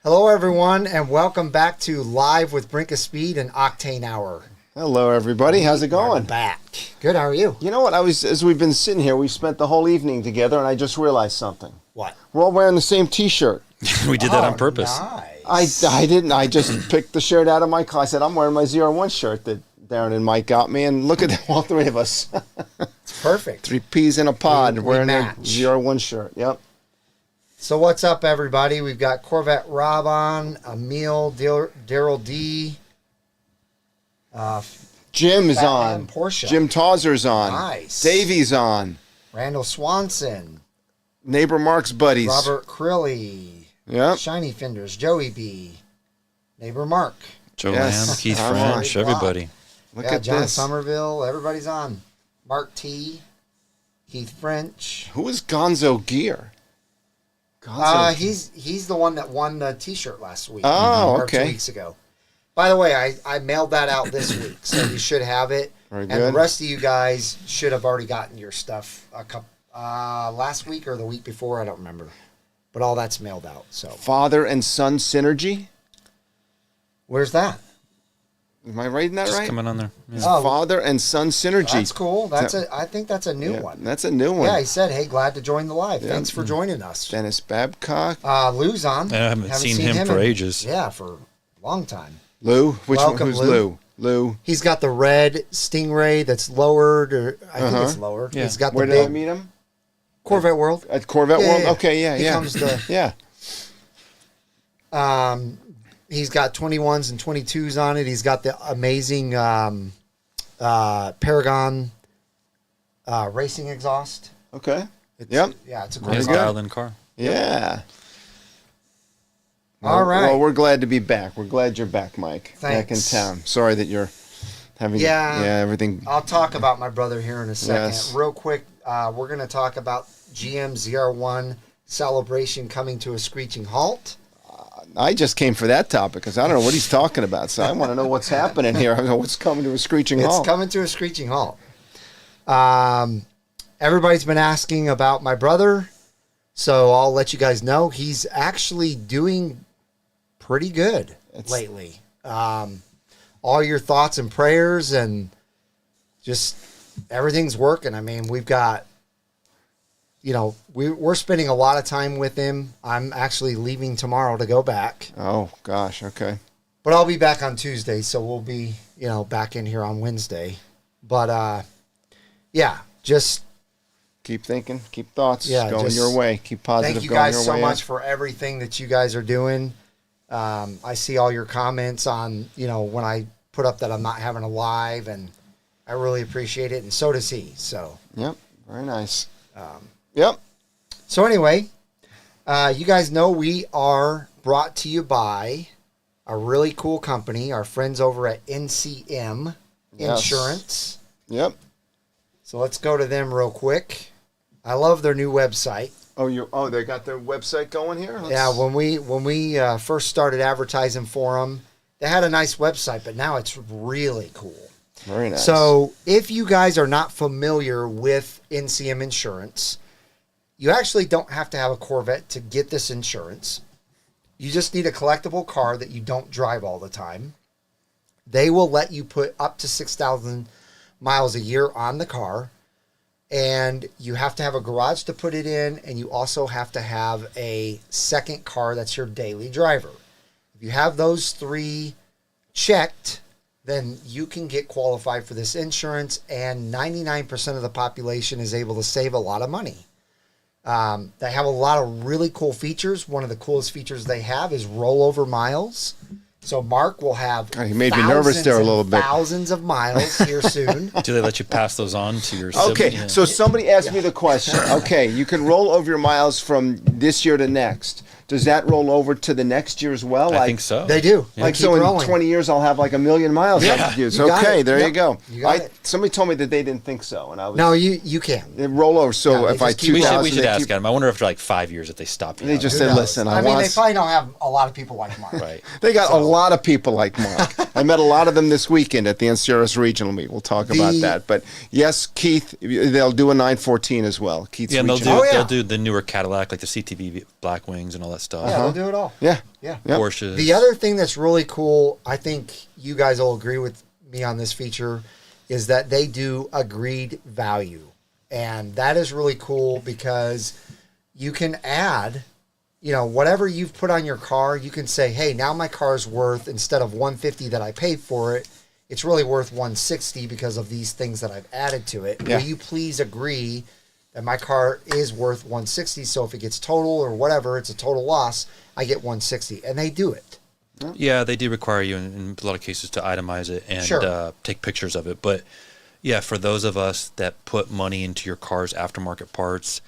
Hello, everyone, and welcome back to Live with Brinkofspeed and Octane Hour. Hello, everybody. How's it going? We're back. Good. How are you? You know what? As we've been sitting here, we spent the whole evening together, and I just realized something. What? We're all wearing the same T-shirt. We did that on purpose. Nice. I didn't. I just picked the shirt out of my car. I said, I'm wearing my ZR1 shirt that Darren and Mike got me, and look at all three of us. It's perfect. 3 peas in a pod We wearing a match. ZR1 shirt. Yep. So what's up, everybody? We've got Corvette Rob on, Emil, Daryl D. Jim is Batman on. Porsche. Jim Tawser's on. Nice. Davey's on. Randall Swanson. Neighbor Mark's buddies. Robert Crilly. Yep. Shiny Fenders. Joey B. Neighbor Mark. Joe Yes. Lamb, Keith I'm on. French, everybody. Look Yeah, at John this. Somerville. Everybody's on. Mark T. Keith French. Who is Gonzo Gear? Gonzo He's the one that won the T-shirt last week. Oh, or okay. 2 weeks ago. By the way, I mailed that out this week, so you should have it. Very And good. the rest of you guys should have already gotten your stuff last week or the week before. I don't remember, but all that's mailed out. So Father and son synergy. where's that? Am I reading that Just right? coming on there. Yeah. Oh. Father and son synergy. That's cool. I think that's a new Yeah, one. that's a new one. Yeah, he said, "Hey, glad to join the live. Yeah. Thanks for joining us." Dennis Babcock. Lou's on. I haven't seen him for ages. Yeah, for a long time. Lou. Which Welcome, one? Who's Lou. Lou? Lou. He's got the red Stingray that's lowered, or I think it's lowered. Yeah. He's got Where the did I big meet him? Corvette World. At Corvette Yeah, World? yeah. Okay, yeah, He yeah. comes to- yeah. He's got 21s and 22s on it. He's got the amazing Paragon racing exhaust. Okay. It's, Yep. Yeah, it's a Nice great good. car. dialed-in car. Yeah. All right. Well, we're glad to be back. We're glad you're back, Mike. Back in Thanks. town. Sorry that you're having everything. I'll talk about my brother here in a second. Yes. Real quick, we're going to talk about GM ZR1 celebration coming to a screeching halt. I just came for that topic because I don't know what he's talking about. So I want to know what's happening here. I don't know what's coming to a screeching halt. It's coming to a screeching halt. Everybody's been asking about my brother, so I'll let you guys know he's actually doing pretty good lately. All your thoughts and prayers and just everything's working. I mean, we've got, we're spending a lot of time with him. I'm actually leaving tomorrow to go back, Oh, gosh. Okay. but I'll be back on Tuesday, so we'll be, back in here on Wednesday. But, yeah, just Keep thinking. Keep thoughts Yeah, going just your way. Keep positive thank you going guys your so way. much for everything that you guys are doing. I see all your comments on, when I put up that I'm not having a live, and I really appreciate it, and so does he. So, Yep. Very nice. Yep. so anyway, you guys know we are brought to you by a really cool company, our friends over at NCM Yes. Insurance. Yep. So let's go to them real quick. I love their new website. Oh, they got their website going here? Yeah, when we first started advertising for them, they had a nice website, but now it's really cool. Very nice. So if you guys are not familiar with NCM Insurance, you actually don't have to have a Corvette to get this insurance. You just need a collectible car that you don't drive all the time. They will let you put up to 6,000 miles a year on the car. And you have to have a garage to put it in, and you also have to have a second car that's your daily driver. If you have those three checked, then you can get qualified for this insurance, and 99% of the population is able to save a lot of money. They have a lot of really cool features. One of the coolest features they have is rollover miles. So Mark will have God, he made me nervous there a little bit. thousands of miles here soon. Do they let you pass those on to your Okay, sibling? Yeah. so somebody asked me the question. Okay, you can roll over your miles from this year to next. Does that roll over to the next year as well? I think so. They do. Like, They so keep in rolling. 20 years, I'll have like 1 million miles I could use. you got Okay, it. there Yep, you go. you got it. Somebody told me that they didn't think so, and I was No, you can. they roll over. So Yeah, they if I just keep- 2,000, We should they ask keep- them. I wonder if after like 5 years if they stop you. They just Who said, knows? "Listen, I mean, want." they probably don't have a lot of people like Mark. Right. They got a lot of people like Mark. I met a lot of them this weekend at the NCRS regional meet. We'll talk about that. But yes, Keith, they'll do a 914 as well. Keith's Yeah, and they'll regional. Oh, yeah. they'll do the newer Cadillac, like the CTV Black Wings and all that that stuff. Yeah, they'll do it all. Yeah. Yeah. Yep. Porsches. The other thing that's really cool, I think you guys will agree with me on this feature, is that they do agreed value. And that is really cool because you can add, whatever you've put on your car, you can say, hey, now my car's worth, instead of $150 that I paid for it, it's really worth $160 because of these things that I've added to it. Yeah. Will you please agree that my car is worth $160? So if it gets total or whatever, it's a total loss, I get $160. And they do it. Yeah, they do require you in a lot of cases to itemize it and take pictures of it. But yeah, for those of us that put money into your car's aftermarket parts,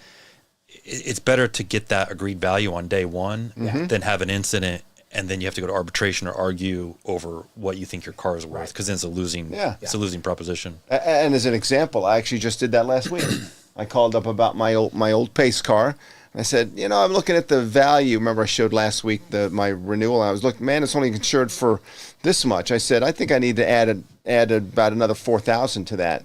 it's better to get that agreed value on day one than have an incident and then you have to go to arbitration or argue over what you think your car is worth, because then it's a losing proposition. And as an example, I actually just did that last week. I called up about my old Pace car. I said, I'm looking at the value. Remember I showed last week my renewal. I was looking, man, it's only insured for this much. I said, I think I need to add about another $4,000 to that.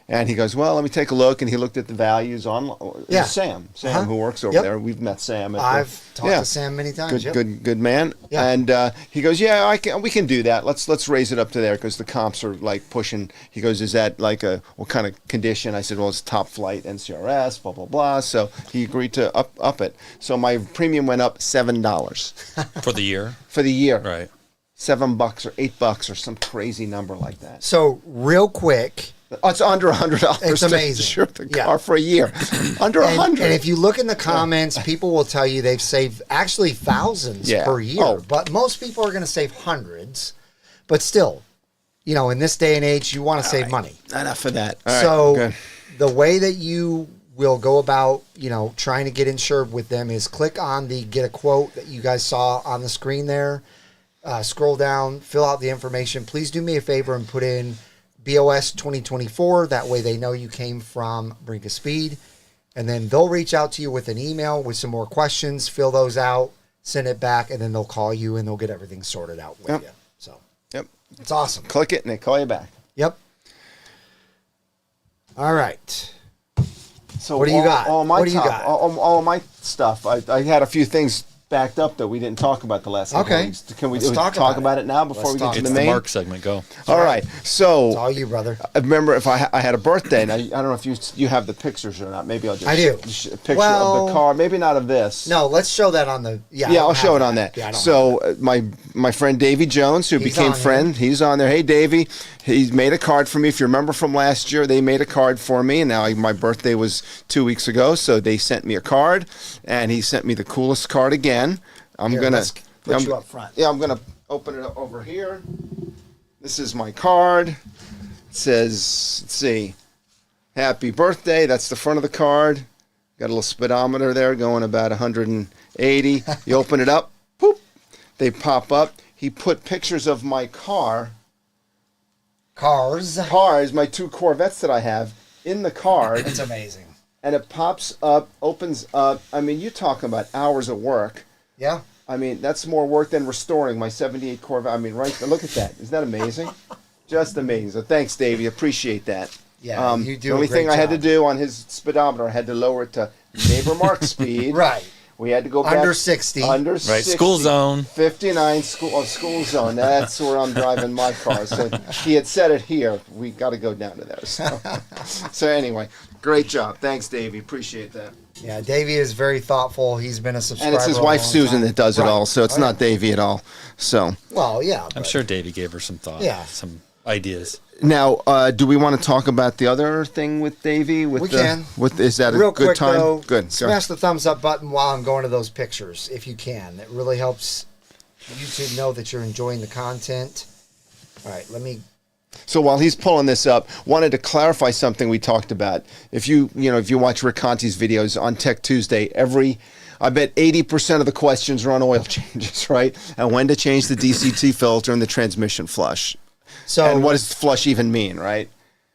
And he goes, well, let me take a look. And he looked at the values on Sam, who works over there. We've met Sam. I've talked to Sam many times. Good man. Yeah. And he goes, we can do that. Let's raise it up to there because the comps are like pushing. He goes, is that like what kind of condition? I said, well, it's top flight NCRS, blah, blah, blah. So he agreed to up it. So my premium went up $7. For the year? For the year. Right. $7 or $8 or some crazy number like that. So real quick. Oh, it's under $100. It's amazing. To insure the car for a year. Under $100. And if you look in the comments, people will tell you they've saved actually thousands per year. Oh. But most people are going to save hundreds. But still, in this day and age, you want to save money. Enough of that. So the way that you will go about, trying to get insured with them is click on the get a quote that you guys saw on the screen there. Scroll down, fill out the information. Please do me a favor and put in BOS 2024. That way they know you came from Brinkofspeed. And then they'll reach out to you with an email with some more questions. Fill those out, send it back, and then they'll call you and they'll get everything sorted out with you. So it's awesome. Click it and they call you back. Yep. All right. So what do you got? All my stuff. I had a few things backed up that we didn't talk about the last couple of weeks. Can we talk about it now before we get to the main? It's the Mark segment. Go. All right. So it's all you, brother. I remember if I had a birthday, and I don't know if you have the pictures or not. Maybe I'll just a picture of the car. Maybe not of this. No, let's show that on the I'll show it on that. So my friend Davey Jones, who became friend, he's on there. Hey Davey, he made a card for me. If you remember from last year, they made a card for me, and now my birthday was 2 weeks ago, so they sent me a card, and he sent me the coolest card again. I'm gonna put you up front. Yeah, I'm gonna open it up over here. This is my card. It says, let's see, happy birthday. That's the front of the card. Got a little speedometer there going about 180. You open it up, poop, they pop up. He put pictures of my cars, my two Corvettes that I have in the card. It's amazing. And it pops up, opens up. I mean, you're talking about hours of work. Yeah. I mean, that's more work than restoring my 78 Corvette. I mean, look at that. Isn't that amazing? Just amazing. So thanks, Davey. Appreciate that. Yeah, you do the only a great thing I had to job. do on his speedometer, I had to lower it to neighbor mark speed. Right. We had to go back. Under 60. Under Right. 60. School zone. 59 school zone. That's where I'm driving my car. So he had said it here. We got to go down to there. So anyway, great job. Thanks, Davey. Appreciate that. Yeah, Davey is very thoughtful. He's been a subscriber. And it's his wife Susan that does it all, so it's not Davey at all. So well, yeah. I'm sure Davey gave her some thought. Yeah. Some ideas. now, do we want to talk about the other thing with Davey? We can. Is that Real a good quick, time? though, Good. smash the thumbs up button while I'm going to those pictures, if you can. It really helps YouTube know that you're enjoying the content. All right, let me. So while he's pulling this up, wanted to clarify something we talked about. If you watch Rick Conti's videos on Tech Tuesday, I bet 80% of the questions are on oil changes, right? And when to change the DCT filter and the transmission flush. So, and what does flush even mean, right?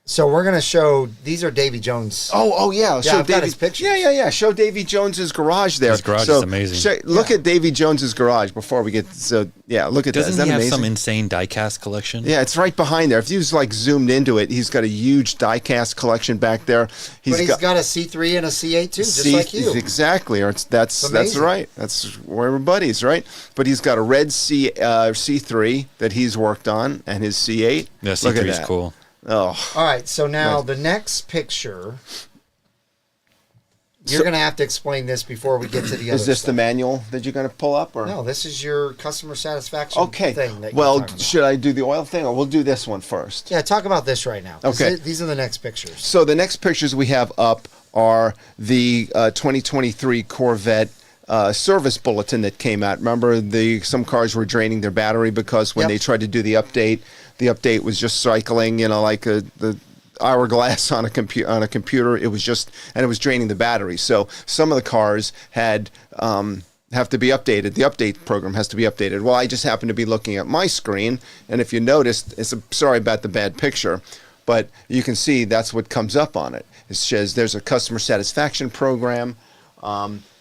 So we're gonna show. These are Davey Jones. Oh yeah. Yeah, I've got his pictures. Yeah. Show Davey Jones's garage there. His garage is amazing. Look at Davey Jones's garage before we get. So yeah, look at that. Doesn't he have amazing? some insane diecast collection? Yeah, it's right behind there. If you like zoomed into it, he's got a huge diecast collection back there. But he's got a C3 and a C8 too, just like you. Exactly. Or that's right. That's where we're buddies, right? But he's got a red C3 that he's worked on, and his C8. Yeah, C3 is cool. Oh. All right, so now the next picture, you're going to have to explain this before we get to the other Is this stuff. the manual that you're going to pull up? Or? No, this is your customer satisfaction thing. That well, you're should I do the oil thing, or we'll do this one first? Yeah, talk about this right now. Okay. These are the next pictures. So the next pictures we have up are the 2023 Corvette service bulletin that came out. Remember, some cars were draining their battery because when they tried to do the update was just cycling, like the hourglass on a computer. It was just, and it was draining the battery. So some of the cars have to be updated. The update program has to be updated. Well, I just happened to be looking at my screen, and if you noticed, sorry about the bad picture, but you can see that's what comes up on it. It says there's a customer satisfaction program.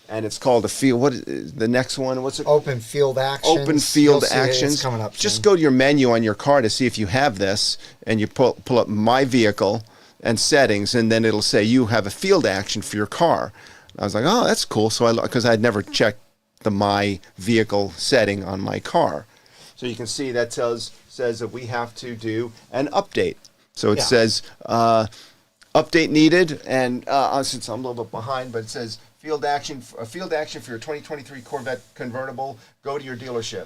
And it's called a field. What is the next one? What's it? Open field actions. Open field actions. It's coming up soon. Just go to your menu on your car to see if you have this, and you pull up My Vehicle and Settings, and then it'll say you have a field action for your car. I was like, oh, that's cool. So because I'd never checked the My Vehicle setting on my car, so you can see that says that we have to do an update. So it says update needed, and since I'm a little bit behind, but it says. Field action for your 2023 Corvette Convertible. Go to your dealership.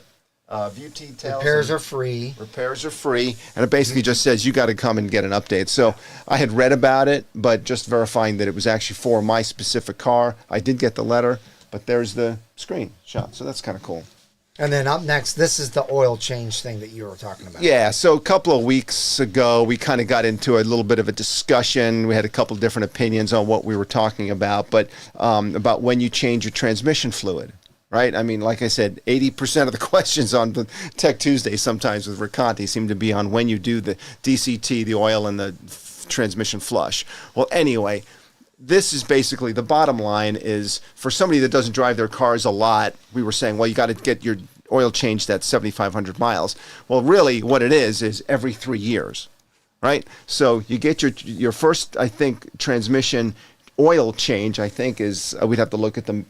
View details. Repairs are free. Repairs are free, and it basically just says you got to come and get an update. So I had read about it, but just verifying that it was actually for my specific car. I did get the letter, but there's the screenshot. So that's kind of cool. And then up next, this is the oil change thing that you were talking about. Yeah, so a couple of weeks ago, we kind of got into a little bit of a discussion. We had a couple of different opinions on what we were talking about, but about when you change your transmission fluid, right? I mean, like I said, 80% of the questions on Tech Tuesday sometimes with Riconti seem to be on when you do the DCT, the oil, and the transmission flush. Well, anyway, this is basically the bottom line is for somebody that doesn't drive their cars a lot, we were saying, well, you got to get your oil changed at 7,500 miles. Well, really what it is every 3 years, right? So you get your first, I think, transmission oil change, I think is, we'd have to look at them.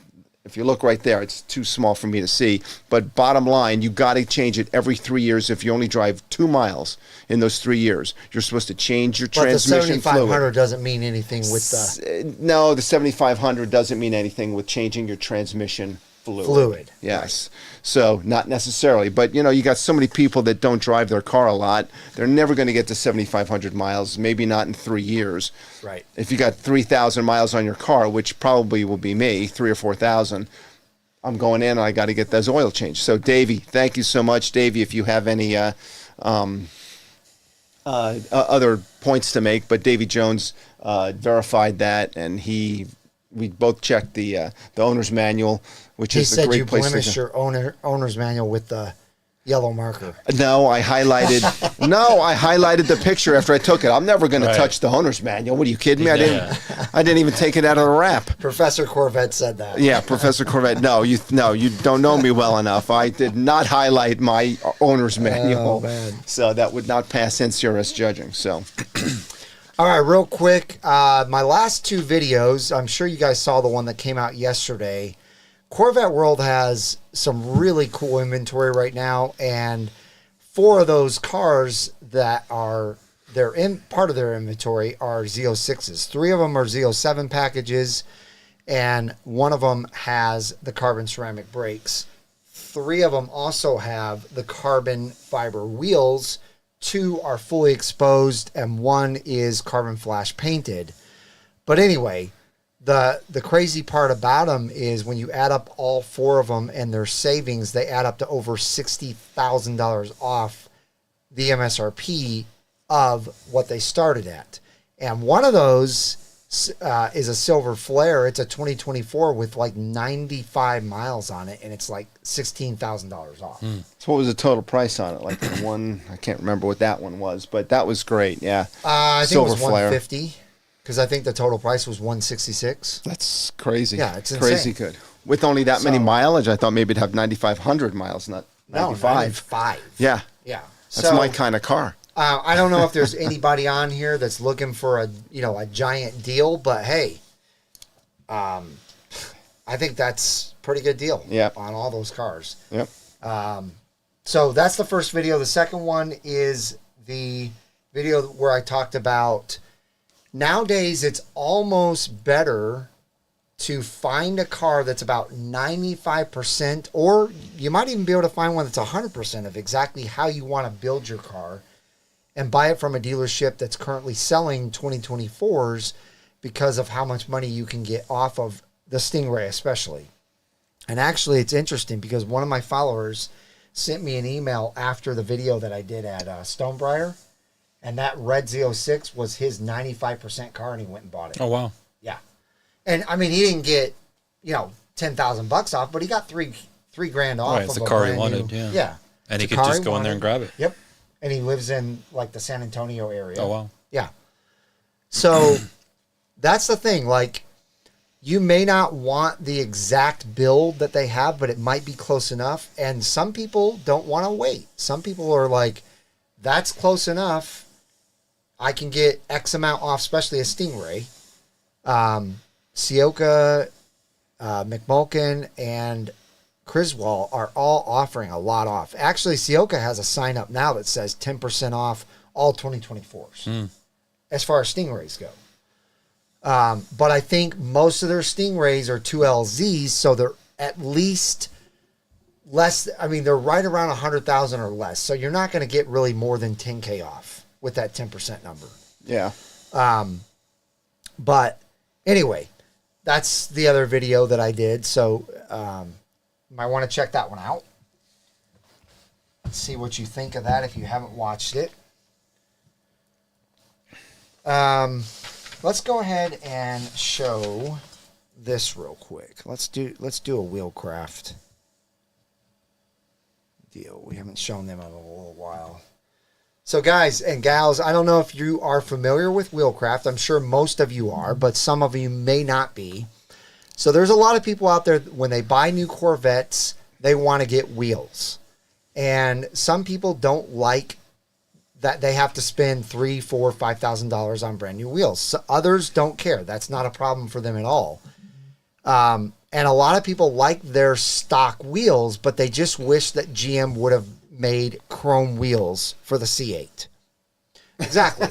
If you look right there, it's too small for me to see. But bottom line, you got to change it every 3 years. If you only drive 2 miles in those 3 years, you're supposed to change your transmission fluid. But the 7,500 doesn't mean anything with the... No, the 7,500 doesn't mean anything with changing your transmission fluid. Yes. Right. So not necessarily. But, you got so many people that don't drive their car a lot. They're never going to get to 7,500 miles, maybe not in 3 years. Right. If you got 3,000 miles on your car, which probably will be me, 3,000 or 4,000, I'm going in and I got to get those oil changed. So, Davey, thank you so much. Davey, if you have any other points to make, but Davey Jones verified that, and we both checked the owner's manual, which is a great place to go. He said you blemished your owner's manual with the yellow marker. No, I highlighted the picture after I took it. I'm never going to touch the owner's manual. What are you kidding me? Yeah. I didn't even take it out of the wrap. Professor Corvette said that. Yeah, Professor Corvette. No, you don't know me well enough. I did not highlight my owner's manual. Oh, man. So that would not pass NCRS judging. So all right, real quick, my last 2 videos, I'm sure you guys saw the one that came out yesterday. Corvette World has some really cool inventory right now, and 4 of those cars that are part of their inventory are Z06s. 3 of them are Z07 packages, and 1 of them has the carbon ceramic brakes. 3 of them also have the carbon fiber wheels. 2 are fully exposed, and 1 is carbon flash painted. But anyway, the crazy part about them is when you add up all 4 of them and their savings, they add up to over $60,000 off the MSRP of what they started at. And one of those is a silver flare. It's a 2024 with like 95 miles on it, and it's like $16,000 off. So what was the total price on it? Like the one, I can't remember what that one was, but that was great. Yeah, I think silver it was flare. $150 because I think the total price was $166. That's crazy. Yeah, it's crazy insane. good. With only that many So- mileage, I thought maybe it'd have 9,500 miles, not 95. 95. Yeah, Yeah. that's my kind of car. I don't know if there's anybody on here that's looking for a giant deal, but hey, I think that's a pretty good deal. Yep. On all those cars. Yep. So that's the first video. The second one is the video where I talked about nowadays it's almost better to find a car that's about 95%, or you might even be able to find one that's 100% of exactly how you want to build your car and buy it from a dealership that's currently selling 2024s because of how much money you can get off of the Stingray especially. And actually, it's interesting because one of my followers sent me an email after the video that I did at Stonebriar, and that red Z06 was his 95% car, and he went and bought it. Oh, wow. Yeah. And, I mean, he didn't get, $10,000 off, but he got $3 grand off. Right, it's of the a car he brand wanted, new- yeah. Yeah. And he It's a could car just go in there and grab it. Yep. And he lives in, like, the San Antonio area. Oh, wow. Yeah. So that's the thing. Like, you may not want the exact build that they have, but it might be close enough. And some people don't want to wait. Some people are like, that's close enough. I can get X amount off, especially a Stingray. Sioka, McMulkin, and Criswell are all offering a lot off. Actually, Sioka has a sign up now that says 10% off all 2024s as far as Stingrays go. But I think most of their Stingrays are 2LZs, so they're at least less. I mean, they're right around 100,000 or less. So you're not going to get really more than 10K off with that 10% number. Yeah. But anyway, that's the other video that I did. So you might want to check that one out. See what you think of that if you haven't watched it. Let's go ahead and show this real quick. Let's do a WheelCraft deal. We haven't shown them in a little while. So guys and gals, I don't know if you are familiar with WheelCraft. I'm sure most of you are, but some of you may not be. So there's a lot of people out there, when they buy new Corvettes, they want to get wheels. And some people don't like that they have to spend $3,000, $4,000, $5,000 on brand new wheels. So others don't care. That's not a problem for them at all. And a lot of people like their stock wheels, but they just wish that GM would have made chrome wheels for the C8. Exactly.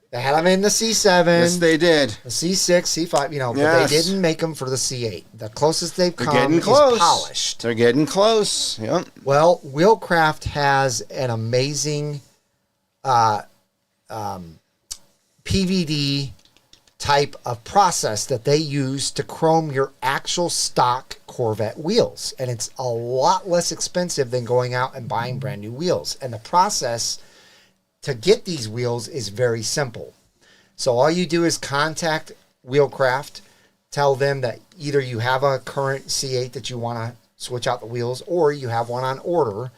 They had them in the C7. Yes, they did. The C6, C5, but Yes. they didn't make them for the C8. The closest they've They're come getting is close. polished. They're getting close. Yep. Well, WheelCraft has an amazing PVD type of process that they use to chrome your actual stock Corvette wheels. And it's a lot less expensive than going out and buying brand new wheels. And the process to get these wheels is very simple. So all you do is contact WheelCraft, tell them that either you have a current C8 that you want to switch out the wheels, or you have one on order.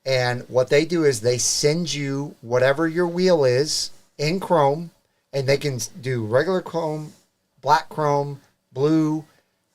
And what they do is they send you whatever your wheel is in chrome, and they can do regular chrome, black chrome, blue,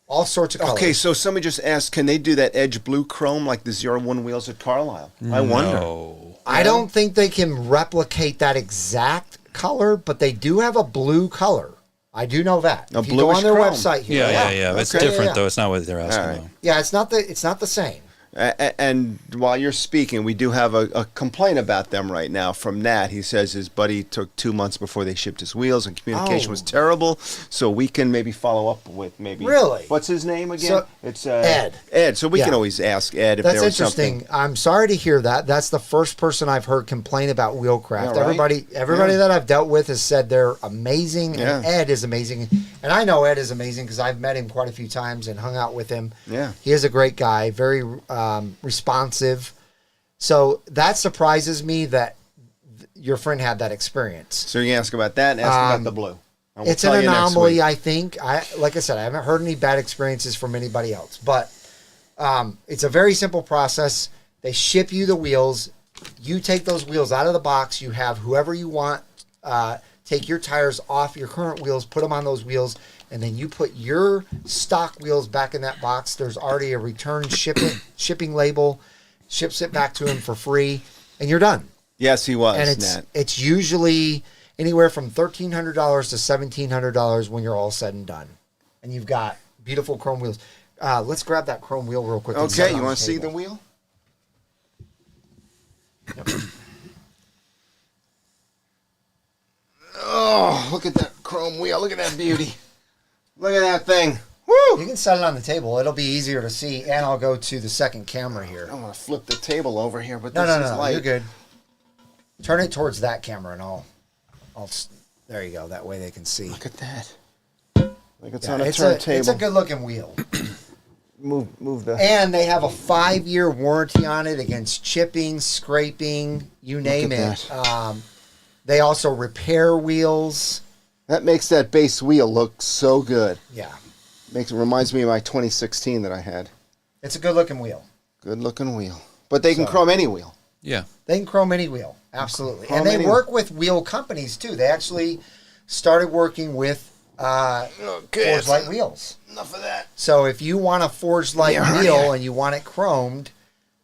all sorts of colors. Okay, so somebody just asked, can they do that edge blue chrome like the ZR1 wheels at Carlisle? I wonder. No. I don't think they can replicate that exact color, but they do have a blue color. I do know that. A If you go on their bluish chrome. website here. Yeah. It's Okay. different, Yeah. though. It's not what they're asking, All right. though. Yeah, it's not the same. And while you're speaking, we do have a complaint about them right now from Nat. He says his buddy took 2 months before they shipped his wheels, and communication was terrible. So we can maybe follow up with maybe. Really? What's his name again? So, It's Ed. Ed. So we can Yeah. always ask Ed if That's there was interesting. something. I'm sorry to hear that. That's the first person I've heard complain about WheelCraft. Yeah, right? Everybody Yeah. that I've dealt with has said they're amazing, and Yeah. Ed is amazing. And I know Ed is amazing because I've met him quite a few times and hung out with him. Yeah. He is a great guy, very responsive. So that surprises me that your friend had that experience. So you can ask about that and ask about the blue. It's an anomaly, I think. Like I said, I haven't heard any bad experiences from anybody else. But it's a very simple process. They ship you the wheels. You take those wheels out of the box. You have whoever you want take your tires off your current wheels, put them on those wheels, and then you put your stock wheels back in that box. There's already a return shipping label. Ships it back to him for free, and you're done. Yes, he was. And it's usually anywhere from $1,300 to $1,700 when you're all said and done. And you've got beautiful chrome wheels. Let's grab that chrome wheel real quick. Okay, you want to see the wheel? Yep. Oh, look at that chrome wheel. Look at that beauty. Look at that thing. Woo! You can set it on the table. It'll be easier to see, and I'll go to the second camera here. I want to flip the table over here, but No, light. you're good. Turn it towards that camera, and I'll. There you go. That way they can see. Look at that. Like it's on a turntable. It's a good-looking wheel. Move the. And they have a 5-year warranty on it against chipping, scraping, you name it. They also repair wheels. That makes that base wheel look so good. Yeah. Reminds me of my 2016 that I had. It's a good-looking wheel. Good-looking wheel. But they can chrome any wheel. Yeah. They can chrome any wheel. Absolutely. And they work with wheel companies, too. They actually started working with Forged Light wheels. Enough of that. So if you want a Forged Light wheel and you want it chromed,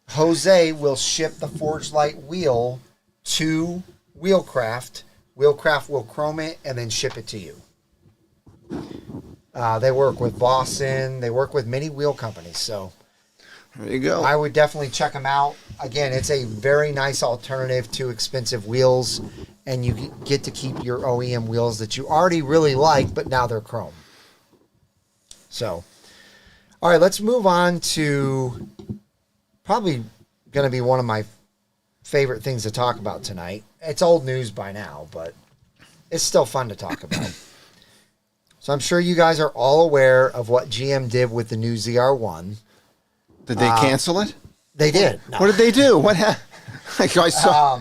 Jose will ship the Forged Light wheel to WheelCraft. WheelCraft will chrome it and then ship it to you. They work with Boston. They work with many wheel companies. So there you go. I would definitely check them out. Again, it's a very nice alternative to expensive wheels, and you get to keep your OEM wheels that you already really like, but now they're chrome. So, all right, let's move on to probably going to be one of my favorite things to talk about tonight. It's old news by now, but it's still fun to talk about. So I'm sure you guys are all aware of what GM did with the new ZR1. Did they cancel it? They did. No. What did they do? What happened? Like I saw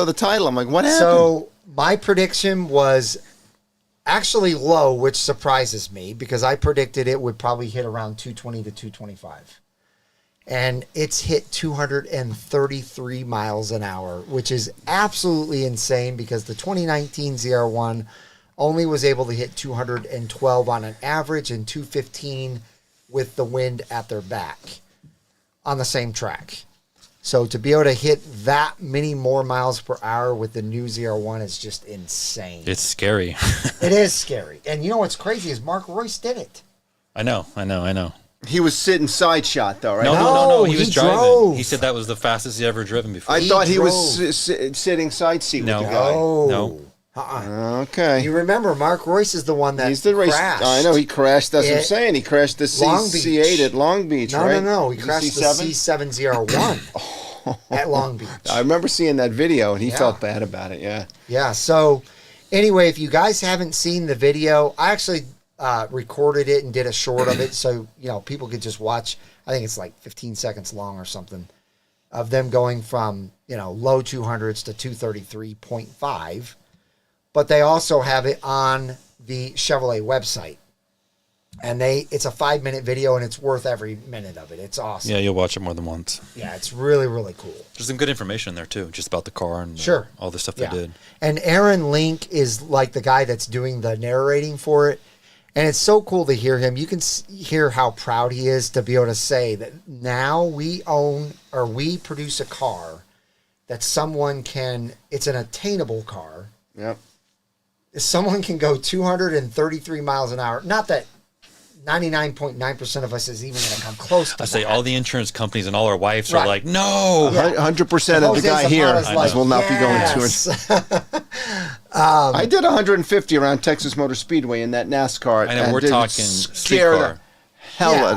the title. I'm like, what happened? So my prediction was actually low, which surprises me because I predicted it would probably hit around 220 to 225. And it's hit 233 miles an hour, which is absolutely insane because the 2019 ZR1 only was able to hit 212 on an average and 215 with the wind at their back on the same track. So to be able to hit that many more miles per hour with the new ZR1 is just insane. It's scary. It is scary. And you know what's crazy is Mark Royce did it. I know. He was sitting side shot, though, right? No. He was driving. drove. He said that was the fastest he ever driven before. I thought he was sitting side seat with the guy. No. Okay. You remember, Mark Royce is the one that He's the race. crashed. I know he crashed. That's what I'm saying. He crashed the Long Beach. C8 at Long Beach, right? No. He crashed the C7 ZR1 at Long Beach. I remember seeing that video, and he felt bad about it. Yeah. Yeah. So, anyway, if you guys haven't seen the video, I actually recorded it and did a short of it, so people could just watch. I think it's like 15 seconds long or something of them going from low 200s to 233.5. But they also have it on the Chevrolet website. And it's a 5-minute video, and it's worth every minute of it. It's awesome. Yeah, you'll watch it more than once. Yeah, it's really, really cool. There's some good information in there, too, just about the car and all the stuff they did. And Aaron Link is like the guy that's doing the narrating for it. And it's so cool to hear him. You can hear how proud he is to be able to say that now we produce a car that it's an attainable car. Yep. Someone can go 233 miles an hour. Not that 99.9% of us is even going to come close to that. I say all the insurance companies and all our wives are like, no. 100% of the guy here will not be going to it. I did 150 around Texas Motor Speedway in that NASCAR. I know, we're talking street car.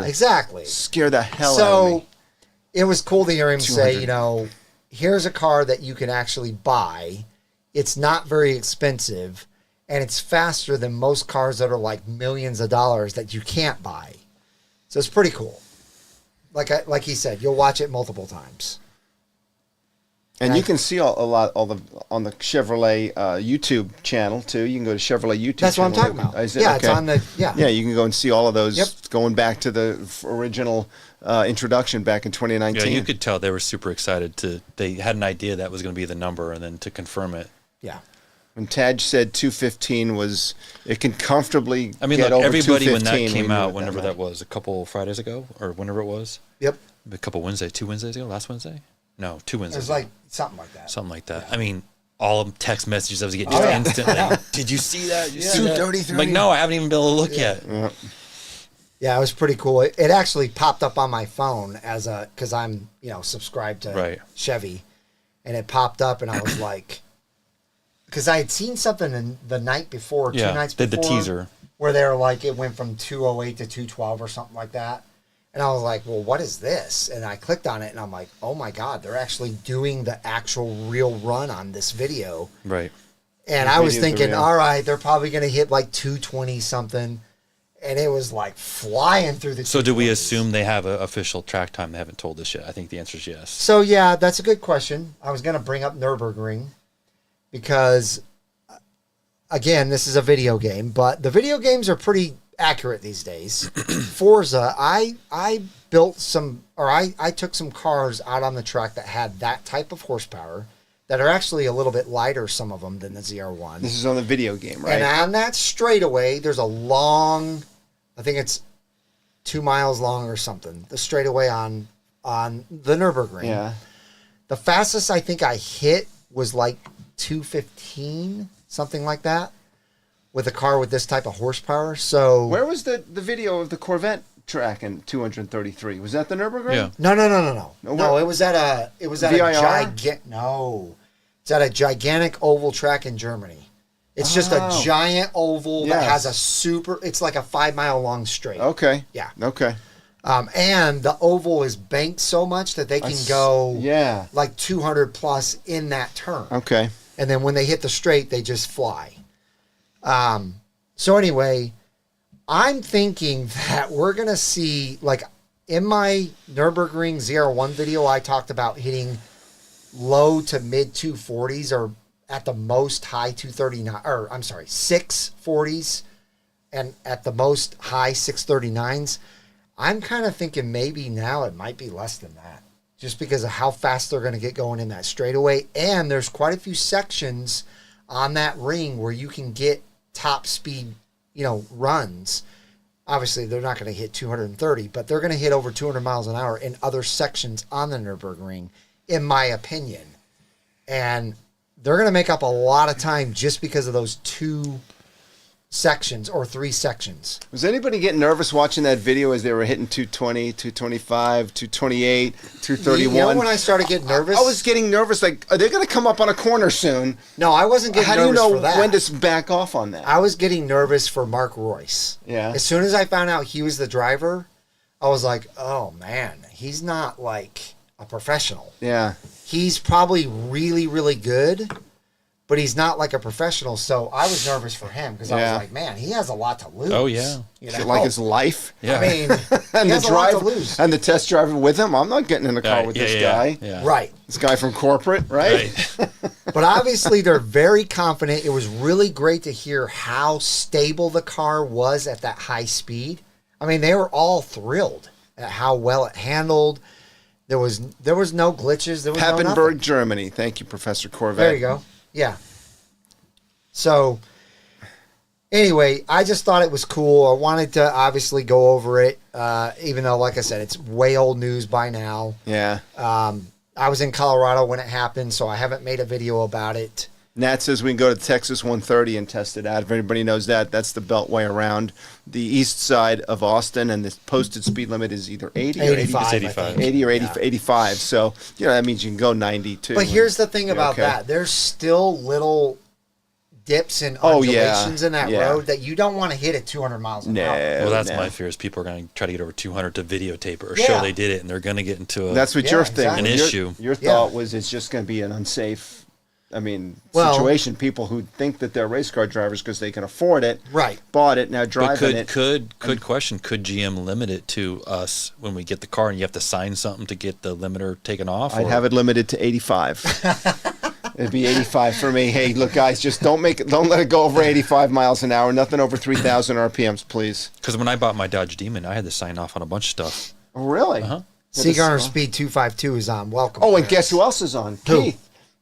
Exactly. Scare the hell out of me. So it was cool to hear him say, here's a car that you can actually buy. It's not very expensive, and it's faster than most cars that are like millions of dollars that you can't buy. So it's pretty cool. Like he said, you'll watch it multiple times. And you can see all the on the Chevrolet YouTube channel too. You can go to Chevrolet YouTube. That's channel. what I'm talking about. Is it? Yeah, Okay. it's on the Yeah, you can go and see all of those. Yep. Going back to the original introduction back in 2019. Yeah, you could tell they were super excited they had an idea that was going to be the number, and then to confirm it. Yeah. When Taj said 215 was, it can comfortably. I mean, get look, over everybody when that 215, came we knew out, it whenever night. that was, a couple Fridays ago, or whenever it was, Yep. a couple Wednesdays, 2 Wednesdays ago, last Wednesday? No, 2 It Wednesdays. was like something like that. Something like that. I mean, all of text messages I was getting just yeah. instantly. Did you see that? Did you see that? 233. I'm like, no, I haven't even been able to look yet. Yeah. Yeah, it was pretty cool. It actually popped up on my phone because I'm, subscribed to Right. Chevy, and it popped up, and I was like, because I had seen something the night before, Yeah, 2 nights the before, teaser. where they were like, it went from 208 to 212 or something like that. And I was like, well, what is this? And I clicked on it, and I'm like, oh my God, they're actually doing the actual real run on this video. Right. And The I was videos are thinking, real. all right, they're probably going to hit like 220 something. And it was like flying through the So do we 220s. assume they have an official track time? They haven't told us yet. I think the answer is yes. So, yeah, that's a good question. I was going to bring up Nürburgring because, again, this is a video game, but the video games are pretty accurate these days. Forza, I built some, or I took some cars out on the track that had that type of horsepower that are actually a little bit lighter, some of them, than the ZR1. This is on the video game, right? And on that straightaway, there's a long, I think it's 2 miles long or something, the straightaway on the Nürburgring. Yeah. The fastest I think I hit was like 215, something like that, with a car with this type of horsepower. So Where was the video of the Corvette track in 233? Was that the Nürburgring? Yeah. no, where- it was at a VIR? it's at a gigantic oval track in Germany. It's just a Oh. giant oval that Yes. has it's like a 5 mile long straight. Okay. Yeah. Okay. And the oval is banked so much that they can go Yeah. like 200 plus in that turn. Okay. And then when they hit the straight, they just fly. So anyway, I'm thinking that we're going to see, like in my Nürburgring ZR1 video, I talked about hitting low to mid 240s or at the most high 239, or I'm sorry, 640s and at the most high 639s. I'm kind of thinking maybe now it might be less than that just because of how fast they're going to get going in that straightaway. And there's quite a few sections on that ring where you can get top speed, runs. Obviously, they're not going to hit 230, but they're going to hit over 200 miles an hour in other sections on the Nürburgring, in my opinion. And they're going to make up a lot of time just because of those 2 sections or 3 sections. Was anybody getting nervous watching that video as they were hitting 220, 225, 228, 231? You know when I started getting nervous? I was getting nervous. Like, are they going to come up on a corner soon? No, I wasn't getting How do you nervous know for that. when to back off on that? I was getting nervous for Mark Royce. Yeah. As soon as I found out he was the driver, I was like, oh man, he's not like a professional. Yeah. He's probably really, really good, but he's not like a professional. So I was nervous for him because I Yeah. was like, man, he has a lot to lose. Oh, yeah. You Is it know? like his life? Yeah. I mean, And he the has a lot to driver lose. and the test driver with him. I'm not getting in a car with this guy. Yeah. Right. This guy from corporate, right? Right. But obviously they're very confident. It was really great to hear how stable the car was at that high speed. I mean, they were all thrilled at how well it handled. There was no glitches. There was no Papenburg, nothing. Germany. Thank you, Professor Corvette. There you go. Yeah. So anyway, I just thought it was cool. I wanted to obviously go over it, even though, like I said, it's way old news by now. Yeah. I was in Colorado when it happened, so I haven't made a video about it. Nat says we can go to Texas 130 and test it out. If anybody knows that, that's the beltway around the east side of Austin, and the posted speed limit is either 80 or 85, I 85. think. 80 or 80, Yeah. 85. So, that means you can go 92. But here's the thing Yeah, about okay. that. There's still little dips and Oh, yeah. undulations in that Yeah. road that you don't want to hit at 200 miles an hour. Well, that's no. my fear is people are going to try to get over 200 to videotape it or Yeah. show they did it, and they're going to get into a That's what Yeah, your thing. exactly. An your, issue. Your Yeah. thought was it's just going to be an unsafe I mean, Well- situation. People who think that they're race car drivers because they can afford it, Right. bought it, now But driving it. could GM limit it to us when we get the car, and you have to sign something to get the limiter taken off? I'd have it limited to 85. It'd be 85 for me. Hey, look, guys, just don't let it go over 85 miles an hour. Nothing over 3,000 RPMs, please. Because when I bought my Dodge Demon, I had to sign off on a bunch of stuff. Really? Uh-huh. Seagunner Speed 252 is on. Welcome. Oh, and guess who else is on? Who?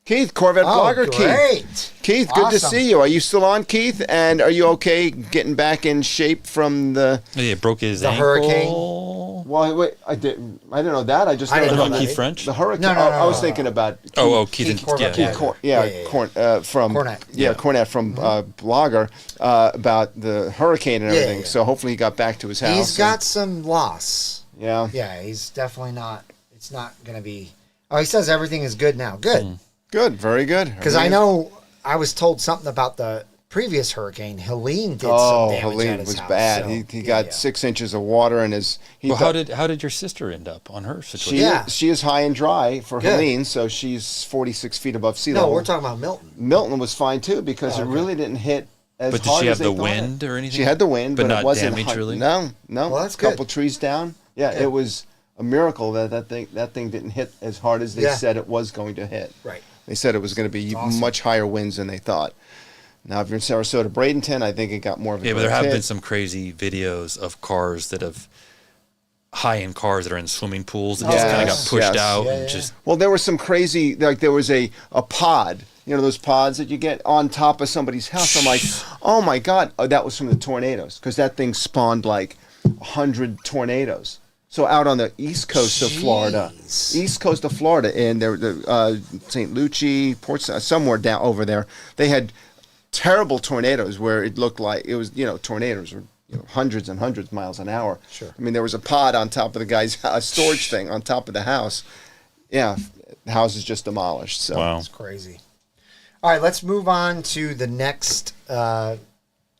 Keith, Corvette blogger great. Keith, good to Awesome. see you. Are you still on, Keith? And are you okay getting back in shape from the... Yeah, it broke his The ankle. Well, wait, I didn't know that. I just I know didn't know About that. Keith French? the hurricane. No, I was thinking about Keith. Keith and Corvette. yeah. Keith Yeah. from Cornette. Cornette from Blogger about the hurricane and Yeah, everything. yeah. So hopefully he got back to his house. He's got some loss. yeah. Yeah, he's definitely not. It's not going to be. Oh, he says everything is good now. Good. Good, very good. Because I know I was told something about the previous hurricane. Helene did some damage at Helene his was house. bad. So, He got 6 inches of water in his. Well, how did your sister end up on her situation? Yeah. She is high and dry for Good. Helene, so she's 46 feet above sea No, level. we're talking about Milton. Milton was fine too because it really didn't hit as But did hard she as have they the thought wind it. or anything? She had the wind, but not it wasn't damage hot. really. No. Well, that's a couple good. trees down. Yeah, it was a miracle that thing didn't hit as hard as they Yeah. said it was going to hit. Right. They said it was going to be awesome. much higher winds than they thought. Now, if you're in Sarasota, Bradenton, I think it got more of a Yeah, but there have hit. been some crazy videos of cars that have high-end cars that are in swimming pools that just kind of got Yes, pushed yes. out Yeah, and yeah. just Well, there was some crazy, like there was a pod, you know, those pods that you get on top of somebody's house. I'm like, oh my God, that was from the tornadoes because that thing spawned like 100 tornadoes. So out on the east coast of Florida, and there, St. Lucie, Port, somewhere down over there, they had terrible tornadoes where it looked like it was, tornadoes were hundreds and hundreds of miles an hour. Sure. I mean, there was a pod on top of the guy's storage thing on top of the house. Yeah, the house is just demolished. So wow. It's crazy. All right, let's move on to the next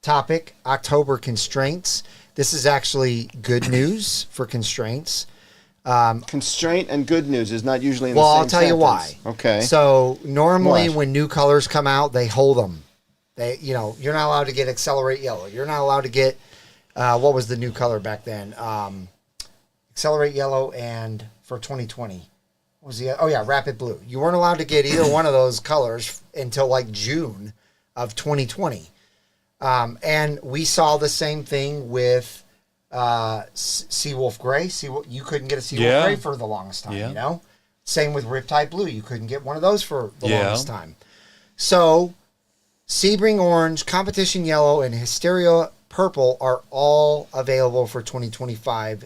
topic, October constraints. This is actually good news for constraints. Constraint and good news is not usually in the Well, same I'll tell you why. sentence. Okay. So normally What? when new colors come out, they hold them. You're not allowed to get Accelerate Yellow. You're not allowed to get what was the new color back then? Accelerate Yellow and for 2020. What was Rapid Blue. You weren't allowed to get either one of those colors until like June of 2020. And we saw the same thing with Seawolf Gray. You couldn't get a Seawolf Gray for the longest time, Yeah. Same with Riptide Blue. You couldn't get one of those for the Yeah. longest time. So Sebring Orange, Competition Yellow, and Hysteria Purple are all available for 2025.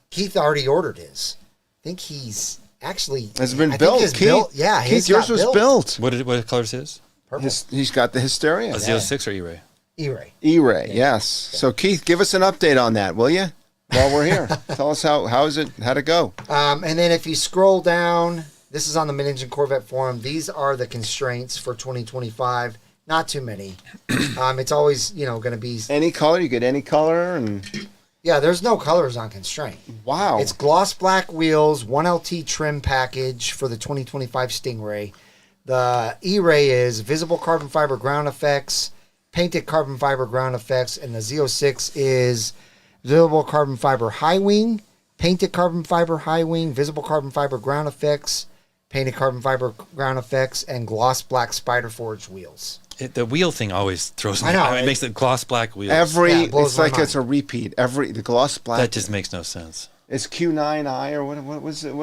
Keith already ordered his. I think he's actually... Has it been I built? think his Keith, built. Yeah, Keith, his yours got was built. What color is his? Purple. He's got the Hysteria. A Z06 or E-Ray? E-Ray. E-Ray, yes. So Keith, give us an update on that, will you? While we're here, tell us how'd it go? And then if you scroll down, this is on the Mid-Engine Corvette forum. These are the constraints for 2025. Not too many. It's always, going to be... Any color, you get any color, and Yeah, there's no colors on constraint. wow, It's gloss black wheels, 1LT trim package for the 2025 Stingray. The E-Ray is visible carbon fiber ground effects, painted carbon fiber ground effects, and the Z06 is visible carbon fiber high wing, painted carbon fiber high wing, visible carbon fiber ground effects, painted carbon fiber ground effects, and gloss black spider forged wheels. The wheel thing always throws me. I know, It makes the gloss black wheels. it blows it's my like mind. it's a repeat. The gloss black. That just makes no sense. It's Q9i or what was it?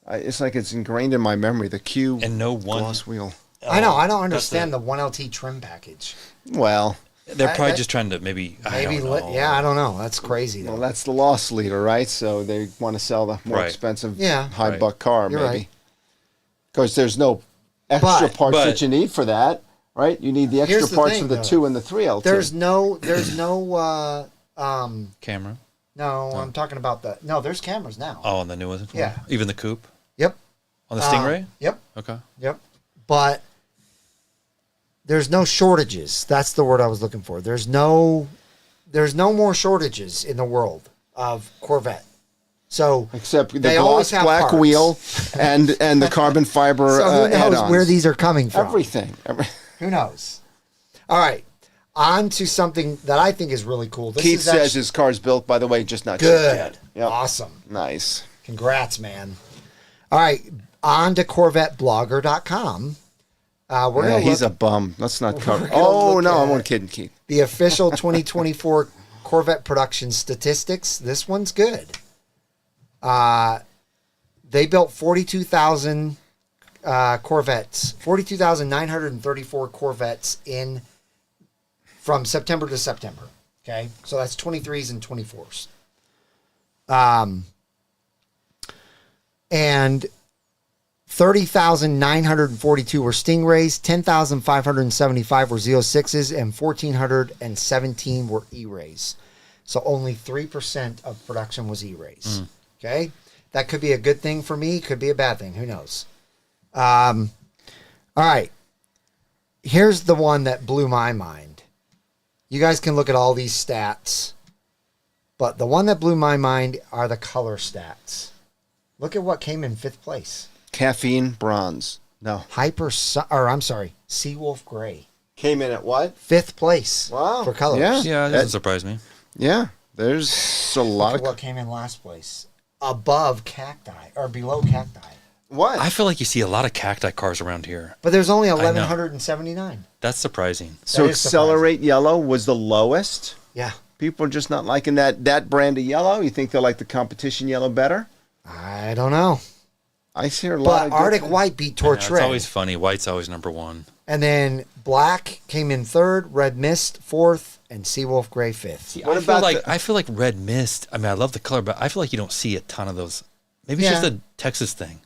It's like it's ingrained in my memory. The Q And no one. gloss wheel. I know. I don't understand the 1LT trim package. Well, They're probably that- just trying to maybe. I don't know. I don't know. That's crazy though. well, that's the loss leader, right? So they want to sell the more Right. expensive, Yeah. high Right. buck car, You're maybe. right. Because there's no extra But- parts but- that you need for that, right? You need the extra Here's the parts thing, for the though. 2 and the 3LT. There's no Camera. no, I'm talking about there's cameras now. Oh, on the new one. Yeah. Even the coupe Yep. on the Stingray. Yep. Okay. Yep. But there's no shortages. That's the word I was looking for. There's no more shortages in the world of Corvette. So except the they always gloss have black parts. wheel and the carbon fiber So who knows add-ons. where these are coming from? Everything. Who knows? All right. On to something that I think is really cool. This Keith is says his car's built, by the way, just not good. shipped yet. Yep. Awesome. Nice. Congrats, man. All right. On to CorvetteBlogger.com. We're gonna He's look a bum. Let's not cover. gonna Oh, look no, I'm at only kidding, Keith. the official 2024 Corvette production statistics. This one's good. They built 42,000 Corvettes, 42,934 Corvettes from September to September. Okay, so that's 23s and 24s. And 30,942 were Stingrays, 10,575 were Z06s, and 1,417 were E-Rays. So only 3% of production was E-Rays. Okay, that could be a good thing for me, could be a bad thing. Who knows? All right. Here's the one that blew my mind. You guys can look at all these stats, but the one that blew my mind are the color stats. Look at what came in 5th place. Caffeine bronze. No. Seawolf Gray. Came in at what? 5th place. Wow. For colors. Yeah, that doesn't surprise me. Yeah. There's a lot Look of... at what came in last place. Above cacti, or below cacti. What? I feel like you see a lot of cacti cars around here. But there's only 1,179. That's surprising. So That is Accelerate Yellow was the lowest? Yeah. People are just not liking that brand of yellow? You think they like the competition yellow better? I don't know. I hear a lot But of Arctic good White beat Yeah, Torch it's Red. always funny. White's always number one. And then Black came in 3rd, Red Mist 4th, and Seawolf Gray 5th. See, What I feel about like I feel like Red Mist. I mean, I love the color, but I feel like you don't see a ton of those. Maybe it's Yeah. just a Texas thing.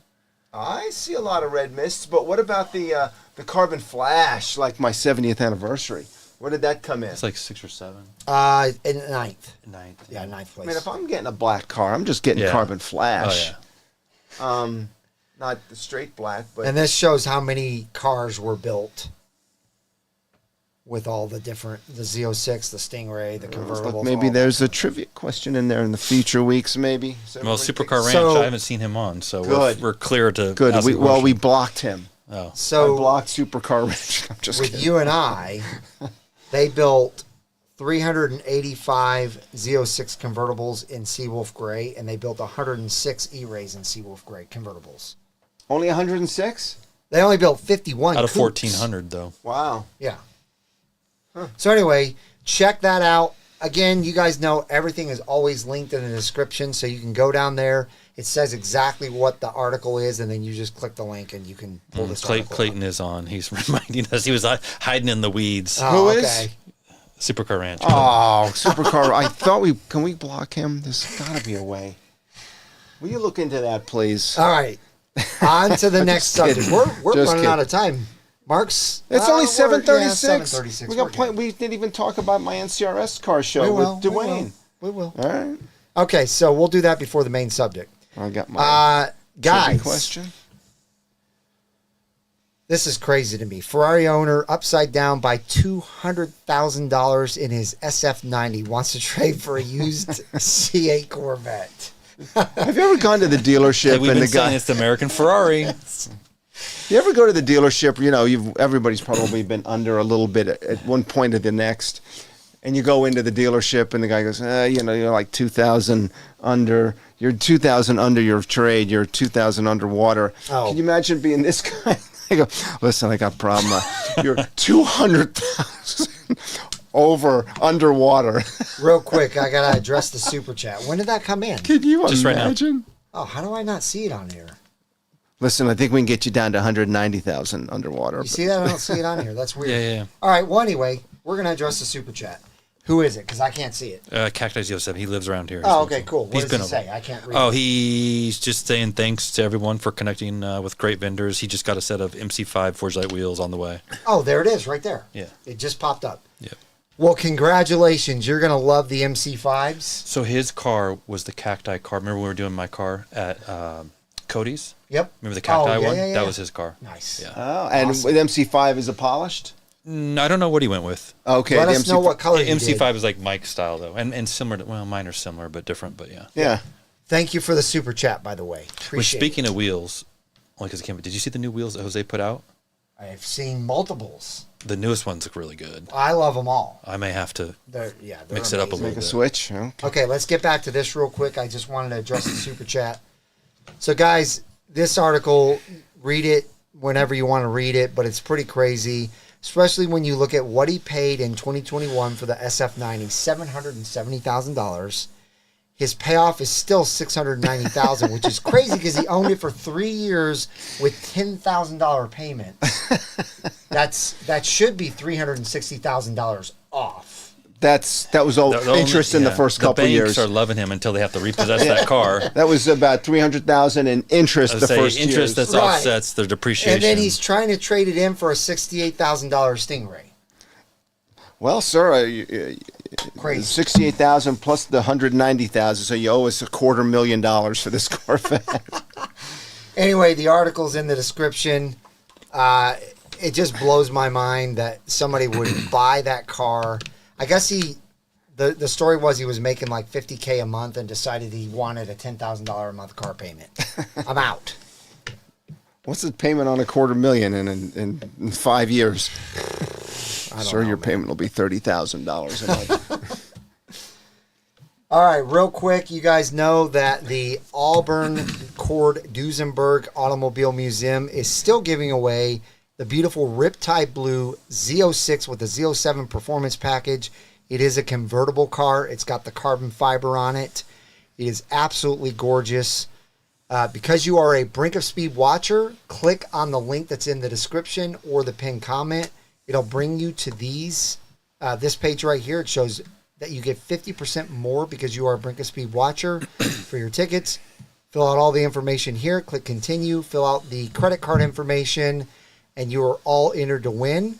I see a lot of red mists, but what about the Carbon Flash, like my 70th anniversary? Where did that come in? It's like 6 or 7. In 9th. 9th. Yeah, 9th place. I mean, if I'm getting a black car, I'm just getting Yeah. Carbon Flash. Oh yeah. Not the straight black, but And this shows how many cars were built with all the different, the Z06, the Stingray, the convertibles. maybe all there's a trivia question in there in the future weeks, maybe. So Well, everybody Supercar Ranch. So- I haven't seen him on, so Good. we're clear to. Good. ask We the question. blocked him. Oh. I So blocked Supercar Ranch. I'm just with kidding. you and I, they built 385 Z06 convertibles in Seawolf Gray, and they built 106 E-Rays in Seawolf Gray convertibles. Only 106? They only built 51 Out of coupes. 1,400, though. Wow. Yeah. So anyway, check that out. Again, you guys know everything is always linked in the description, so you can go down there. It says exactly what the article is, and then you just click the link and you can pull this article Clayton is on. He's reminding us. He was hiding in the weeds. up. Who Oh, is? okay. Supercar Ranch. Oh, Supercar. I thought can we block him? There's got to be a way. Will you look into that, please? All right. On to the next subject. kidding. We're Just running kidding. out of time. Mark's. It's only we're- 7:36. Yeah, 7:36. We We're got plenty. good. We didn't even talk about my NCRS car show We will. with Dwayne. We will. All right. Okay, so we'll do that before the main subject. I got my trivia Guys, question. this is crazy to me. Ferrari owner upside down by $200,000 in his SF90 wants to trade for a used C8 Corvette. Have you ever gone to the dealership Hey, we've and been the guy? saying it's the American Ferrari. You ever go to the dealership? You know, everybody's probably been under a little bit at one point or the next, and you go into the dealership and the guy goes, you're like 2,000 under. You're 2,000 under your trade. You're 2,000 underwater. Oh. Can you imagine being this guy? I go, listen, I got a problem. You're 200,000 over underwater. Real quick, I got to address the super chat. When did that come in? Can you Just right now. imagine? Oh, how do I not see it on here? Listen, I think we can get you down to 190,000 underwater. You see that? I don't see it on here. That's weird. Yeah. All right, well, anyway, we're going to address the super chat. Who is it? Because I can't see it. Cacti Z07. He lives around here. Oh, okay, cool. What He's does been it over. say? I can't read Oh, it. he's just saying thanks to everyone for connecting with great vendors. He just got a set of MC5 Forge Light wheels on the way. Oh, there it is, right there. Yeah. It just popped up. Yep. Well, congratulations. You're going to love the MC5s. So his car was the Cacti car. Remember when we were doing my car at Cody's? Yep. Remember the Cacti yeah, one? yeah, yeah. That was his car. Nice. Yeah. Oh, and Awesome. with MC5, is it polished? I don't know what he went with. Okay. Let the us know what color you MC5 did. is like Mike's style, though. And similar to, well, mine are similar, but different, but yeah. Yeah. Thank you for the super chat, by the way. Appreciate Speaking of wheels, only because it came, did you see the new wheels that Jose put out? I've seen multiples. The newest ones look really good. I love them all. I may have to they're mix it up a little Make a bit. switch. Okay, let's get back to this real quick. I just wanted to address the super chat. So, guys, this article, read it whenever you want to read it, but it's pretty crazy, especially when you look at what he paid in 2021 for the SF90, $770,000. His payoff is still $690,000, which is crazy because he owned it for 3 years with $10,000 payments. That should be $360,000 off. That was all interest in the first couple the years. banks are loving him until they have to repossess that car. That was about $300,000 in interest the first interest years. that offsets their depreciation. And then he's trying to trade it in for a $68,000 Stingray. Well, sir, Crazy. $68,000 plus the $190,000, so you owe us $250,000 for this Corvette. Anyway, the article's in the description. It just blows my mind that somebody would buy that car. I guess the story was he was making like $50K a month and decided he wanted a $10,000 a month car payment. I'm out. What's the payment on $250,000 in 5 years? Sir, your payment will be $30,000 a month. All right, real quick, you guys know that the Auburn Cord Duesenberg Automobile Museum is still giving away the beautiful Riptide Blue Z06 with the Z07 Performance Package. It is a convertible car. It's got the carbon fiber on it. It is absolutely gorgeous. Because you are a Brinkofspeed watcher, click on the link that's in the description or the pinned comment. It'll bring you to this page right here. It shows that you get 50% more because you are a Brinkofspeed watcher for your tickets. Fill out all the information here. Click continue. Fill out the credit card information, and you are all entered to win.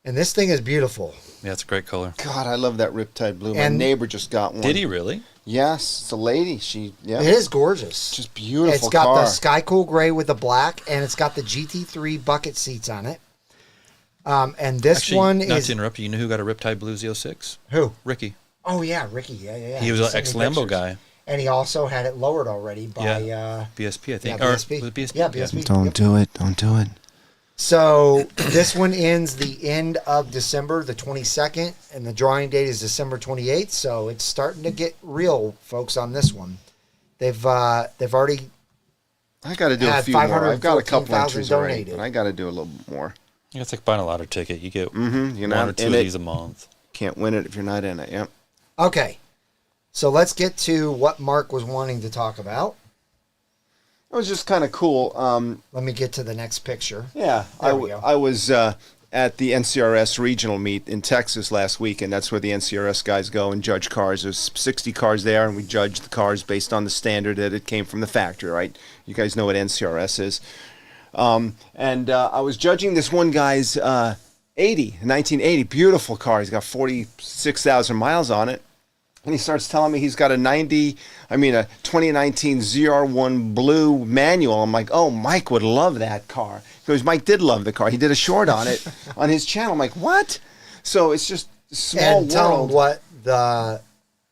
And this thing is beautiful. Yeah, it's a great color. God, I love that Riptide Blue. My neighbor just got one. Did he really? Yes, it's a lady. It is gorgeous. Just beautiful. It's got the Sky Cool Gray with the black, and it's got the GT3 bucket seats on it. And this Actually, one not is... to interrupt you know who got a Riptide Blue Z06? Who? Ricky. Oh, yeah, Ricky. Yeah. He was an sent me ex-Lambo pictures. guy. And he also had it lowered already by... BSP, I think. Yeah, BSP. Or, was it BSP? Yeah, BSP. Don't do it. Don't do it. So this one ends the end of December, the 22nd, and the drawing date is December 28th. So it's starting to get real, folks, on this one. They've already... I got to do a few more. I've got a couple entries already, but I got to do a little more. Yeah, it's like buying a lottery ticket. You get You're one or two of these a month. Can't win it if you're not in it. Yep. Okay. So let's get to what Mark was wanting to talk about. It was just kind of cool. Let me get to the next picture. Yeah, There we go. I was at the NCRS regional meet in Texas last week, and that's where the NCRS guys go and judge cars. There's 60 cars there, and we judge the cars based on the standard that it came from the factory, right? You guys know what NCRS is. And I was judging this one guy's 1980, beautiful car. He's got 46,000 miles on it. And he starts telling me he's got a 2019 ZR1 Blue Manual. I'm like, oh, Mike would love that car. Because Mike did love the car. He did a short on it on his channel. I'm like, what? So it's just small And tell world. them what the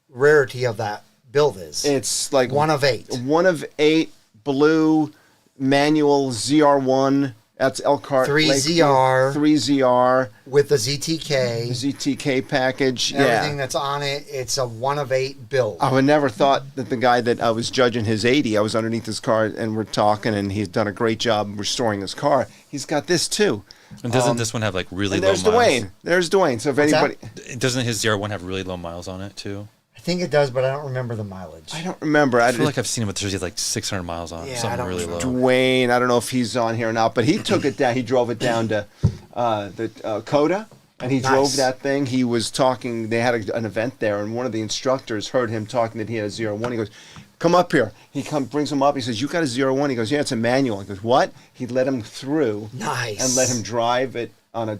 rarity of that build is. It's like 1 of 8. 1 of 8 blue manual ZR1. That's Elkhart. 3ZR. 3ZR. With the ZTK. ZTK package. Everything that's on it, it's a 1 of 8 build. I would never thought that the guy that I was judging his 80, I was underneath his car and we're talking, and he's done a great job restoring his car. He's got this too. And doesn't this one have like really And low there's miles? Dwayne. There's Dwayne. So if What's anybody, Doesn't his ZR1 have really low miles on it too? I think it does, but I don't remember the mileage. I don't remember. I feel like I've seen him, but there's like 600 miles on it. Yeah, I Something don't really low. Dwayne. I don't know if he's on here or not, but he took it down. He drove it down to the Coda, and he drove that thing. He was talking. They had an event there, and one of the instructors heard him talking that he had a ZR1. He goes, "Come up here." He brings him up. He says, "You got a ZR1?" He goes, "Yeah, it's a manual." He goes, "What?" He let him through. Nice. And let him drive it on a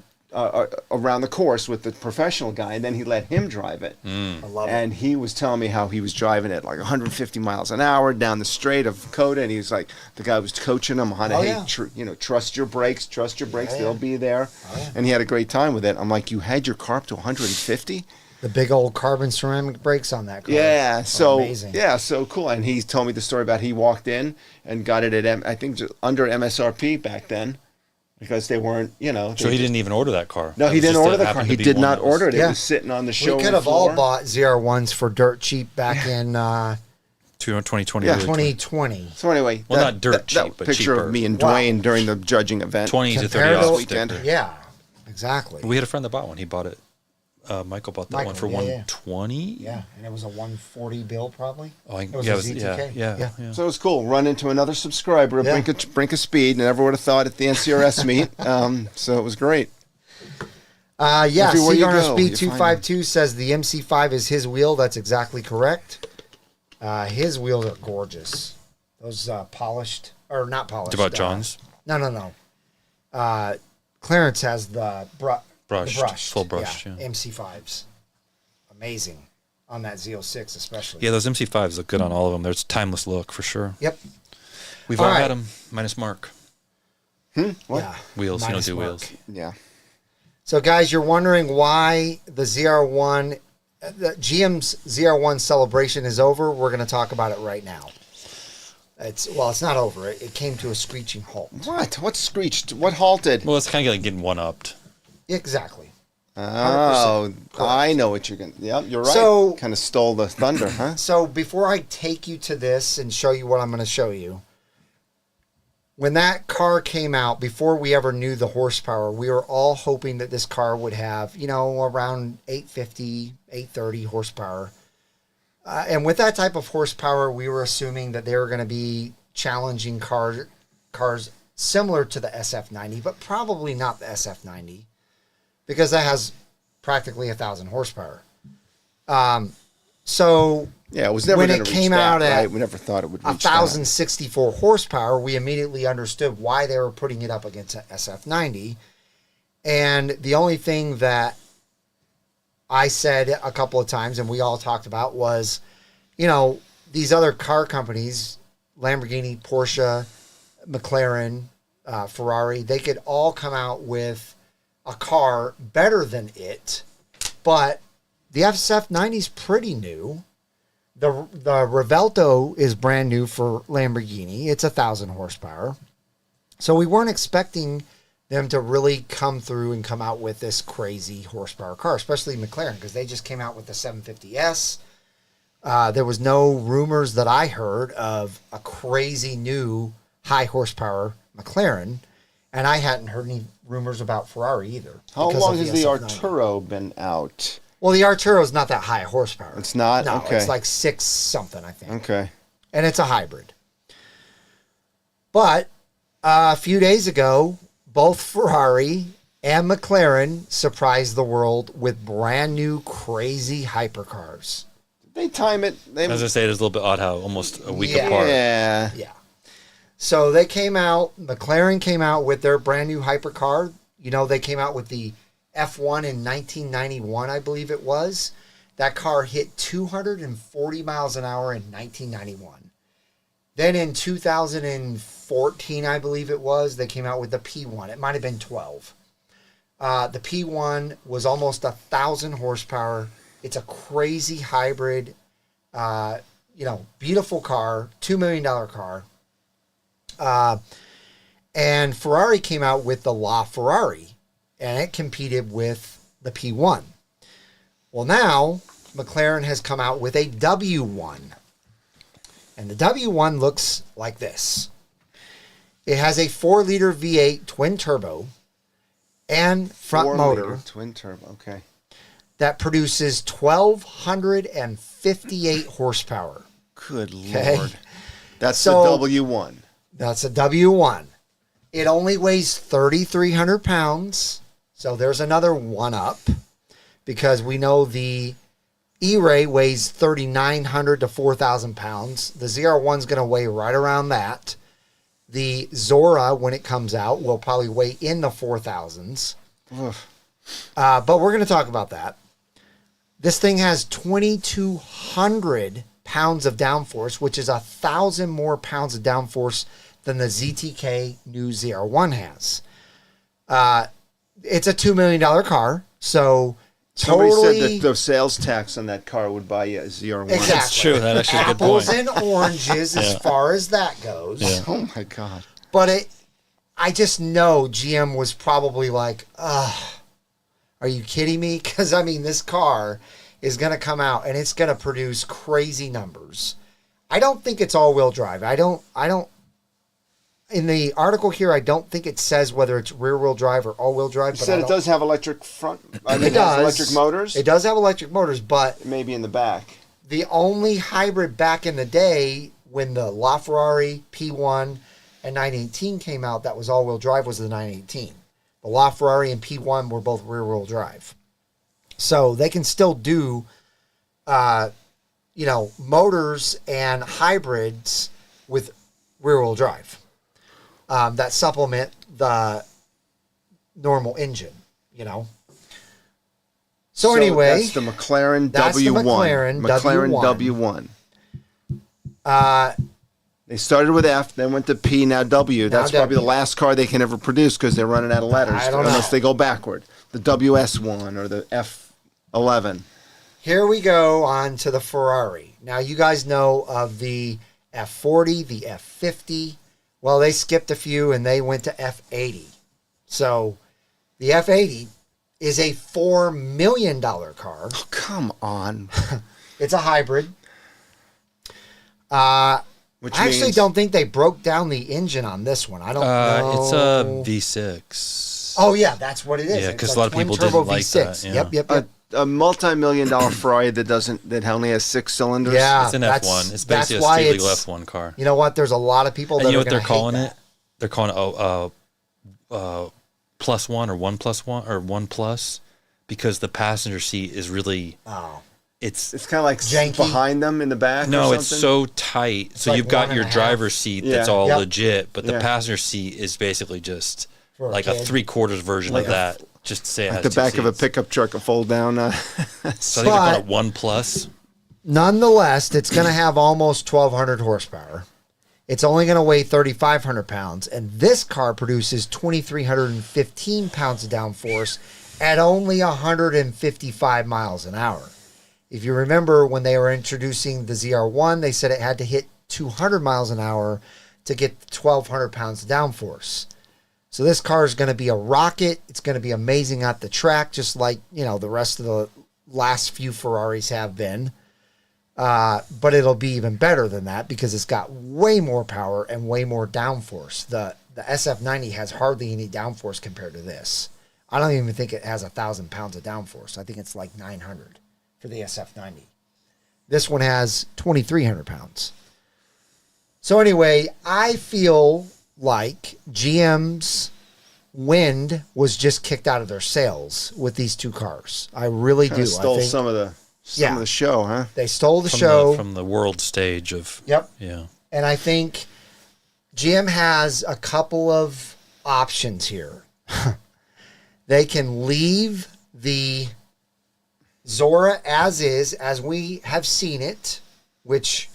around the course with the professional guy, and then he let him drive it. I love And it. he was telling me how he was driving it like 150 miles an hour down the straight of Coda, and he's like, the guy was coaching him on, trust your brakes, they'll be there. And he had a great time with it. I'm like, you had your car up to 150? The big old carbon ceramic brakes on that car. Yeah, so amazing. yeah, so cool. And he told me the story about he walked in and got it at I think just under MSRP back then, because they weren't, So he didn't even order that car. No, he didn't order the car. He did not order it. Yeah. It was sitting on the showroom We could have floor. all bought ZR1s for dirt cheap back in 2020. Yeah. 2020. So anyway, Well, not dirt cheap, that but picture cheaper. of me and Wow. Dwayne during the judging event. 20 to 30 Compared off to- weekend. sticker. Yeah, exactly. We had a friend that bought one. He bought it. Michael bought that one for Michael, yeah, 120. Yeah, and it was a 140 bill probably. Oh, It was yeah, a it was- ZTK. yeah. So it was cool. Run into another subscriber at Yeah. Brinkofspeed. Never would have thought at the NCRS meet. So it was great. Yeah, Everywhere you Seagarner go, Speed you 252 says the MC5 is his wheel. That's exactly correct. His wheels are gorgeous. Those polished, or not polished. About John's? No. Clarence has the Brushed, full brushed, yeah. MC5s. Amazing on that Z06 especially. Yeah, those MC5s look good on all of them. There's a timeless look for sure. Yep. We've All all right. had them, minus Mark. What? Yeah. Wheels, you don't Minus do Mark. wheels. Yeah. So, guys, you're wondering why the ZR1, the GM's ZR1 celebration is over. We're going to talk about it right now. It's not over. It came to a screeching halt. What? What screeched? What halted? Well, it's kind of like getting one-upped. Exactly. Oh, 100% I know what you're going to... Yep, you're right. So- kind of stole the thunder, huh? So, before I take you to this and show you what I'm going to show you, when that car came out, before we ever knew the horsepower, we were all hoping that this car would have, around 850, 830 horsepower. And with that type of horsepower, we were assuming that they were going to be challenging cars similar to the SF90, but probably not the SF90, because that has practically 1,000 horsepower. So Yeah, it was never when going it to came reach out that, at right? We never thought it would reach 1,064 horsepower, we immediately understood why they were putting it up against an SF90. And the only thing that I said a couple of times, and we all talked about, was, these other car companies, Lamborghini, Porsche, McLaren, Ferrari, they could all come out with a car better than it, but the SF90 is pretty new. The Revelto is brand new for Lamborghini. It's 1,000 horsepower. So we weren't expecting them to really come through and come out with this crazy horsepower car, especially McLaren, because they just came out with the 750S. There was no rumors that I heard of a crazy new high horsepower McLaren, and I hadn't heard any rumors about Ferrari either. How because long of has the SF90. Arturo been out? Well, the Arturo is not that high horsepower. It's not? No, Okay. it's like 6 something, I think. Okay. And it's a hybrid. But a few days ago, both Ferrari and McLaren surprised the world with brand new crazy hypercars. Did they time it? I was going to say, it is a little bit odd how almost a week Yeah. apart. Yeah. Yeah. So they came out, McLaren came out with their brand new hypercar. They came out with the F1 in 1991, I believe it was. That car hit 240 miles an hour in 1991. Then in 2014, I believe it was, they came out with the P1. It might have been 12. The P1 was almost 1,000 horsepower. It's a crazy hybrid, beautiful car, $2 million car. And Ferrari came out with the LaFerrari, and it competed with the P1. Well, now McLaren has come out with a W1, and the W1 looks like this. It has a 4-liter V8 twin turbo and front 4-liter motor twin turbo. Okay. that produces 1,258 horsepower. Good Okay. Lord. That's So- the W1. That's a W1. It only weighs 3,300 pounds. So there's another one up, because we know the E-Ray weighs 3,900 to 4,000 pounds. The ZR1 is going to weigh right around that. The Zora, when it comes out, will probably weigh in the 4,000s. But we're going to talk about that. This thing has 2,200 pounds of downforce, which is 1,000 more pounds of downforce than the ZTK new ZR1 has. It's a $2 million car, so Somebody Totally. said that the sales tax on that car would buy you a ZR1. Exactly. That's true. That actually is a good Apples point. and oranges as far as that goes. Yeah. Oh my God. But I just know GM was probably like, ugh, are you kidding me? Because, I mean, this car is going to come out and it's going to produce crazy numbers. I don't think it's all-wheel drive. I don't, in the article here, I don't think it says whether it's rear-wheel drive or all-wheel drive. You but said it does have electric front. I mean, It does. has electric motors. It does have electric motors, but Maybe in the back. the only hybrid back in the day when the LaFerrari P1 and 918 came out that was all-wheel drive was the 918. The LaFerrari and P1 were both rear-wheel drive. So they can still do, motors and hybrids with rear-wheel drive that supplement the normal engine, So anyway, that's the McLaren that's the W1. McLaren W1. They started with F, then went to P, now W. That's probably W. the last car they can ever produce because they're running out of letters. I don't know. Unless they go backward. The WS1 or the F11. Here we go on to the Ferrari. Now, you guys know of the F40, the F50. Well, they skipped a few and they went to F80. So, the F80 is a $4 million car. Oh, come on. It's a hybrid. Which I actually means- don't think they broke down the engine on this one. I don't know. It's a V6. Oh, yeah, that's what it is. Yeah, It's 'cause a lot of people twin-turbo didn't like V6. that, yeah. Yep. A multi-million-dollar Ferrari that only has 6 cylinders. Yeah. It's an that's- F1. It's that's basically a why street legal it's- F1 car. You know what? There's a lot of people that And you know are what they're gonna calling hate it? They're calling it plus one or 1+1 or 1+, because the passenger seat is really Oh. It's kind of like Janky. behind them in the back. no, or it's something. so tight. So like you've got 1.5. your driver's seat that's Yeah. all Yep. legit, but the Yeah. passenger seat is basically just For a like a kid. 3/4 version Like of that. Just to say it Like has the back two of a seats. pickup truck, a fold down. So I think they But- call it 1+. Nonetheless, it's going to have almost 1,200 horsepower. It's only going to weigh 3,500 pounds, and this car produces 2,315 pounds of downforce at only 155 miles an hour. If you remember when they were introducing the ZR1, they said it had to hit 200 miles an hour to get 1,200 pounds of downforce. So this car is going to be a rocket. It's going to be amazing at the track, just like, the rest of the last few Ferraris have been. But it'll be even better than that because it's got way more power and way more downforce. The SF90 has hardly any downforce compared to this. I don't even think it has 1,000 pounds of downforce. I think it's like 900 for the SF90. This one has 2,300 pounds. So anyway, I feel like GM's wind was just kicked out of their sails with these two cars. I really do. Stole I think some of the Yeah. of the show, huh? they stole the From show. from the world stage of Yep. yeah. And I think GM has a couple of options here. They can leave the Zora as is, as we have seen it, which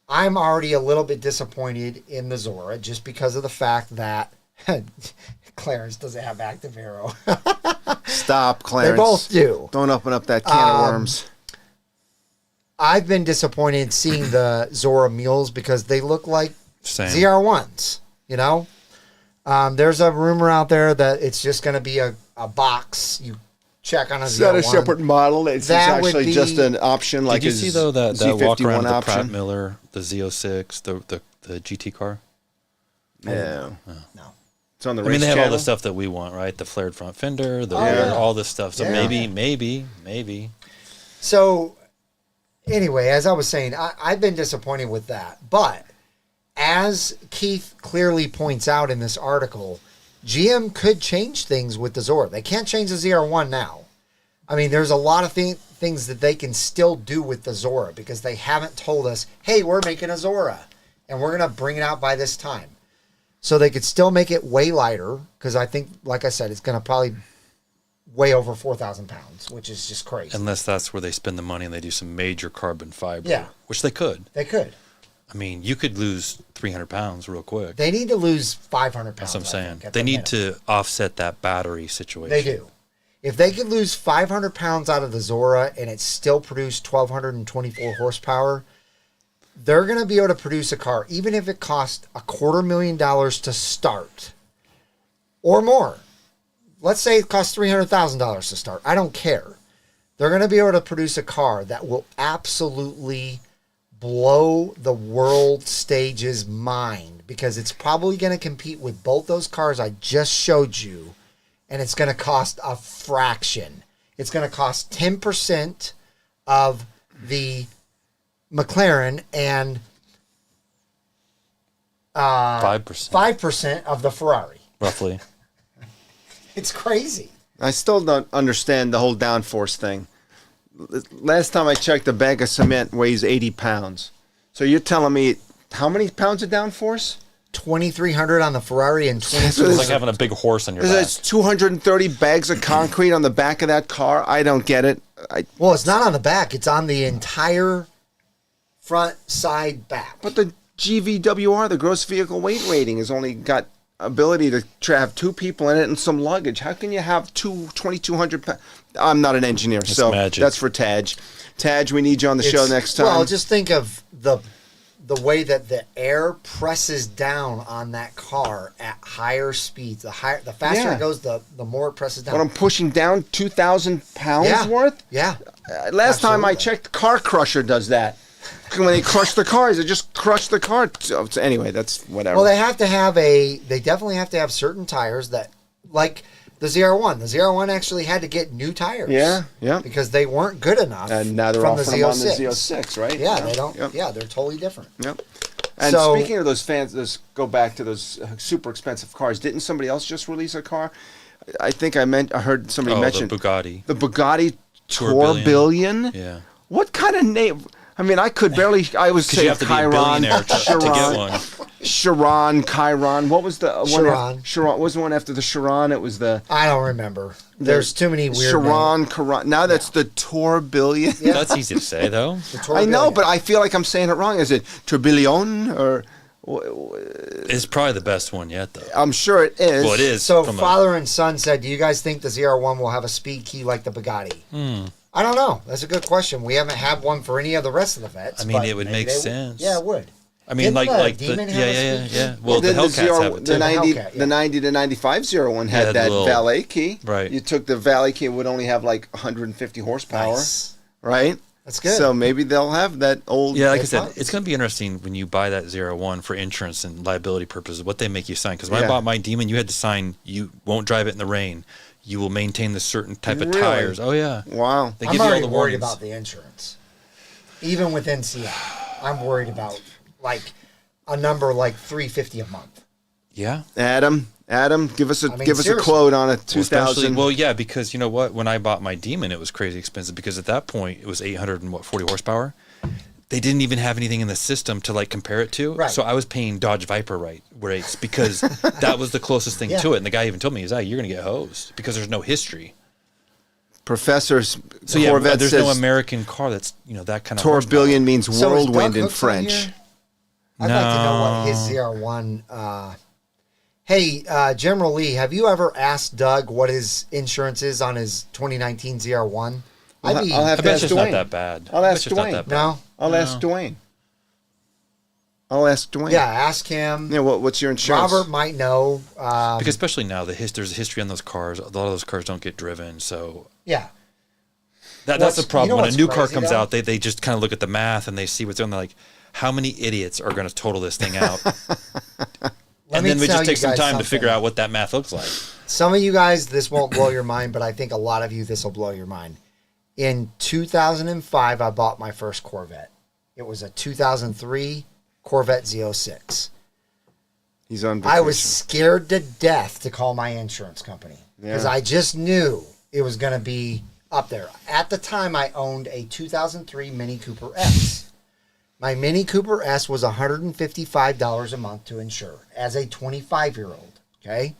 I'm already a little bit disappointed in the Zora just because of the fact that Clarence doesn't have active arrow. Stop, Clarence. They both do. Don't open up that can of worms. I've been disappointed seeing the Zora mules because they look like Same. ZR1s, There's a rumor out there that it's just going to be a box. You check on a It's ZR1. not a separate model. It's That would actually be- just an option like Did you a see though that walk Z51 around with the Pratt option? Miller, the Z06, the GT car? No. No. It's on the I race mean, they have channel. all the stuff that we want, right? The flared front fender, the Oh, rear, yeah. all this stuff. So Yeah. maybe. So, anyway, as I was saying, I've been disappointed with that. But, as Keith clearly points out in this article, GM could change things with the Zora. They can't change the ZR1 now. I mean, there's a lot of things that they can still do with the Zora because they haven't told us, hey, we're making a Zora and we're going to bring it out by this time. So they could still make it way lighter because I think, like I said, it's going to probably weigh over 4,000 pounds, which is just crazy. Unless that's where they spend the money and they do some major carbon fiber. Yeah. Which they could. They could. I mean, you could lose 300 pounds real quick. They need to lose 500 pounds. That's what I'm I saying. think, at They the need minimum. to offset that battery situation. They do. If they could lose 500 pounds out of the Zora and it still produced 1,224 horsepower, they're going to be able to produce a car, even if it costs $250,000 to start or more. Let's say it costs $300,000 to start. I don't care. They're going to be able to produce a car that will absolutely blow the world stage's mind, because it's probably going to compete with both those cars I just showed you, and it's going to cost a fraction. It's going to cost 10% of the McLaren and 5% of the Ferrari. Roughly. It's crazy. I still don't understand the whole downforce thing. Last time I checked, a bag of cement weighs 80 pounds. So you're telling me how many pounds of downforce? 2,300 on the Ferrari and 20. It's like having a big horse on your back. There's 230 bags of concrete on the back of that car. I don't get it. Well, it's not on the back. It's on the entire front, side, back. But the GVWR, the gross vehicle weight rating, has only got ability to have two people in it and some luggage. How can you have 2,200 pounds? I'm not an engineer, it's so magic. That's for Taj. Taj, we need you on the show next time. Well, just think of the way that the air presses down on that car at higher speeds. The faster it goes, the more it presses down. When I'm pushing down 2,000 pounds worth? Yeah. Last time I checked, Car Crusher does that. When they crush the cars, they just crush the car. So anyway, that's whatever. Well, they definitely have to have certain tires that, like the ZR1. The ZR1 actually had to get new tires. Yeah. Because they weren't good enough. And now they're from offering them on the Z06, right? Yeah, they don't. Yep. Yeah, they're totally different. Yep. And speaking of those fans, let's go back to those super expensive cars. Didn't somebody else just release a car? I think I heard somebody mention the Bugatti. The Bugatti Tourbillon. Yeah. What kind of name? I mean, I could barely. I was saying Chiron, to get one. Chiron, Chiron. What was the one? Chiron. Chiron. What was the one after the Chiron? It was the. I don't remember. There's too many weird. Chiron, Chiron. Now that's the Tourbillon. Yeah. That's easy to say, though. I know, but I feel like I'm saying it wrong. Is it Tourbillon or? It's probably the best one yet, though. I'm sure it is. Well, it is. So father and son said, "Do you guys think the ZR1 will have a speed key like the Bugatti?" I don't know. That's a good question. We haven't had one for any of the rest of the vets. I mean, it would make sense. Yeah, it would. I mean, like Demon yeah. Well, the Hellcats have it too. The 90 to 95 01 had that valet key. Right. You took the valet key, it would only have like 150 horsepower. Nice. Right? That's good. So maybe they'll have that old. Yeah, like I said, it's going to be interesting when you buy that ZR1 for insurance and liability purposes, what they make you sign. Because when I bought my Demon, you had to sign you won't drive it in the rain. You will maintain the certain type of tires. Oh, yeah. Wow. They I'm give you all already the worried warnings. about the insurance. Even with NCM, I'm worried about like a number like $350 a month. Yeah. Adam, give us a quote on a 2000. Well, yeah, because you know what? When I bought my Demon, it was crazy expensive because at that point it was 840 horsepower. They didn't even have anything in the system to like compare it to. Right. So I was paying Dodge Viper rates because that was the closest thing to it. And the guy even told me, "You're going to get hosed because there's no history." Professors. So yeah, Corvette there's says no American car that's that kind of. Tourbillon means So whirlwind in French. I'd like to know what his ZR1. Hey, General Lee, have you ever asked Doug what his insurance is on his 2019 ZR1? I'll have I to bet ask it's not that bad. I'll ask Dwayne. No? I'll ask Dwayne. Yeah, ask him. Yeah, what's your insurance? Robert might know. Because especially now, there's a history on those cars. A lot of those cars don't get driven, so Yeah. that's the problem. When a new car crazy, comes though? out, they just kind of look at the math and they see what's on. They're like, how many idiots are going to total this thing out? And then we just take some time to figure out what that math looks like. Some of you guys, this won't blow your mind, but I think a lot of you, this will blow your mind. In 2005, I bought my first Corvette. It was a 2003 Corvette Z06. He's on vacation. I was scared to death to call my insurance company because I just knew it was going to be up there. At the time, I owned a 2003 Mini Cooper S. My Mini Cooper S was $155 a month to insure as a 25-year-old, okay?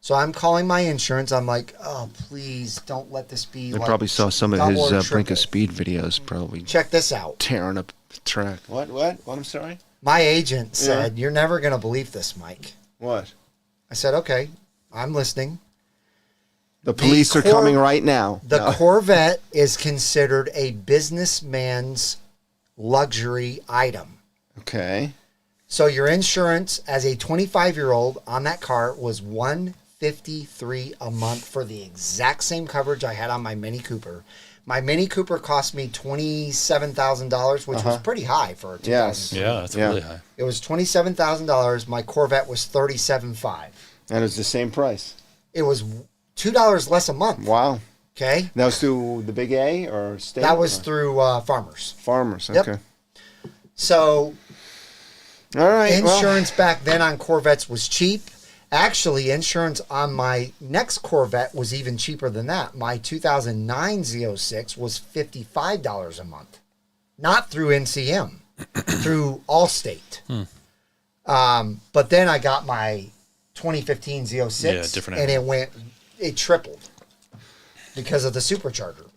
So I'm calling my insurance. I'm like, oh, please don't let this be. They probably saw some of his Brinkofspeed videos. Probably check this out. Tearing up the track. What? I'm sorry. My agent said, "You're never going to believe this, Mike." What? I said, "Okay, I'm listening." The police are coming right now. The Corvette is considered a businessman's luxury item. Okay. So your insurance as a 25-year-old on that car was $153 a month for the exact same coverage I had on my Mini Cooper. My Mini Cooper cost me $27,000, which was pretty high for a 2000. Yes. Yeah, that's really high. It was $27,000. My Corvette was $37,500. And it was the same price. It was $2 less a month. Wow. Okay. That was through the Big A or State? That was through Farmers. Farmers. Yep. Okay. So all right. insurance back then on Corvettes was cheap. Actually, insurance on my next Corvette was even cheaper than that. My 2009 Z06 was $55 a month. Not through NCM, through Allstate. But then I got my 2015 Z06, and it tripled because of the supercharger.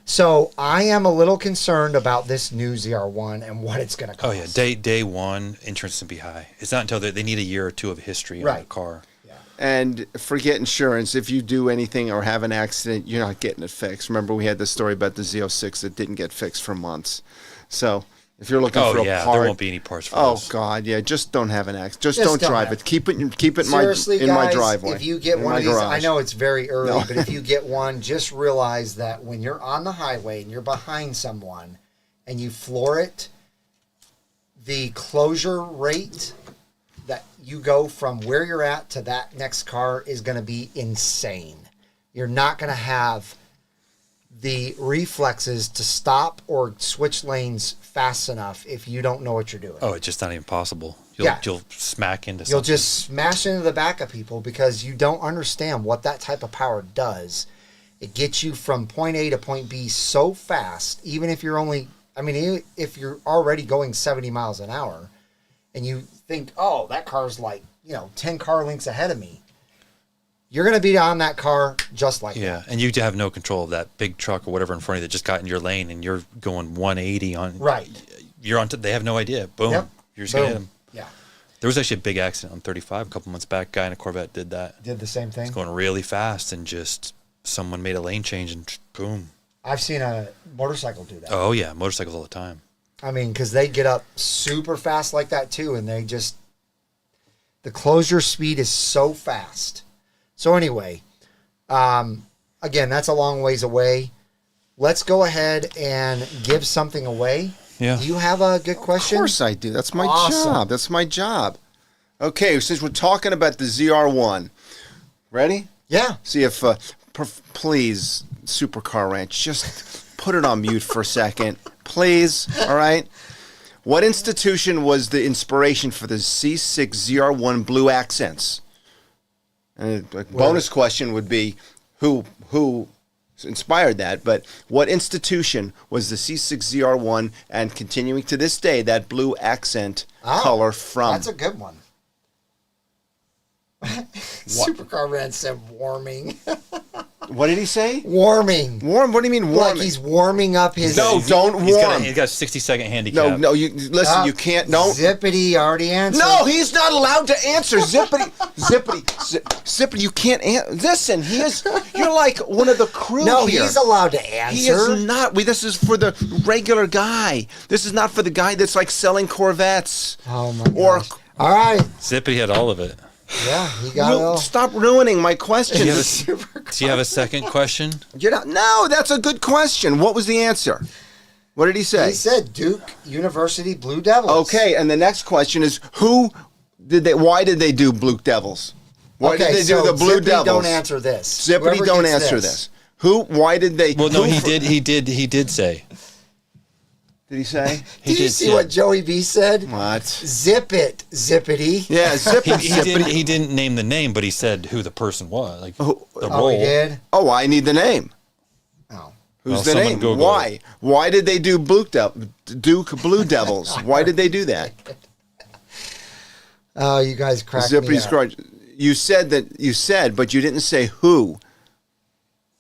So I am a little concerned about this new ZR1 and what it's going to cost. Oh yeah, day one insurance can be high. It's not until they need a year or two of history on the car. Yeah. And forget insurance. If you do anything or have an accident, you're not getting it fixed. Remember, we had the story about the Z06 that didn't get fixed for months. So if you're looking for a part, there won't be any parts for this. Oh God, yeah, just don't have an accident. Just don't drive it. Keep it Seriously, in guys, my driveway. If you get in one my of these, garage. I know it's very early, but if you get one, just realize that when you're on the highway and you're behind someone and you floor it, the closure rate that you go from where you're at to that next car is going to be insane. You're not going to have the reflexes to stop or switch lanes fast enough if you don't know what you're doing. Oh, it's just not even possible. You'll smack into something. You'll just smash into the back of people because you don't understand what that type of power does. It gets you from point A to point B so fast, even if you're if you're already going 70 miles an hour and you think, oh, that car's like, 10 car lengths ahead of me. You're going to be on that car just like that. Yeah, and you have no control of that big truck or whatever in front of you that just got in your lane and you're going 180 on. Right. You're on. They have no idea. Boom. Yep. You're just going to hit them. Yeah. There was actually a big accident on 35 a couple months back. Guy in a Corvette did that. Did the same thing? It's going really fast and just someone made a lane change and boom. I've seen a motorcycle do that. Oh, yeah. Motorcycles all the time. I mean, because they get up super fast like that too, and the closure speed is so fast. So anyway, again, that's a long ways away. Let's go ahead and give something away. Yeah. Do you have a good question? Of course I do. That's my Awesome. job. That's my job. Okay, since we're talking about the ZR1, ready? Yeah. See if, please, Supercar Ranch, just put it on mute for a second. Please, all right? What institution was the inspiration for the C6 ZR1 Blue Accents? And a bonus question would be who inspired that, but what institution was the C6 ZR1 and continuing to this day that blue accent color from? That's a good one. Supercar Ranch said warming. What did he say? Warming. Warm? What do you mean warming? Like he's warming up his... No, don't He's warm. got a 60-second handicap. No, you listen, you can't, no. Zippity already answered. No, he's not allowed to answer. Zippity, you can't listen, you're like one of the crew No, here. he's allowed to answer. He is not. This is for the regular guy. This is not for the guy that's like selling Corvettes. Oh my gosh. All right. Zippity had all of it. Yeah, he got it all. Stop ruining my question. Do you have a second question? No, that's a good question. What was the answer? What did he say? He said Duke University Blue Devils. Okay, and the next question is why did they do Blue Devils? Why did they do the Blue Zippity Devils? don't answer this. Zippity Whoever don't gets answer this. Why did they? Well, no, he did say. Did he say? Did you see what Joey B said? What? Zip it, Zippity. Yeah, zip it, Zippity. He didn't name the name, but he said who the person was, like the role. Oh, he did? Oh, I need the name. Oh. Who's the name? Google Why? it. Why did they do Duke Blue Devils? Why did they do that? Oh, you guys cracked me Zippity up. Scrunch. You said, but you didn't say who.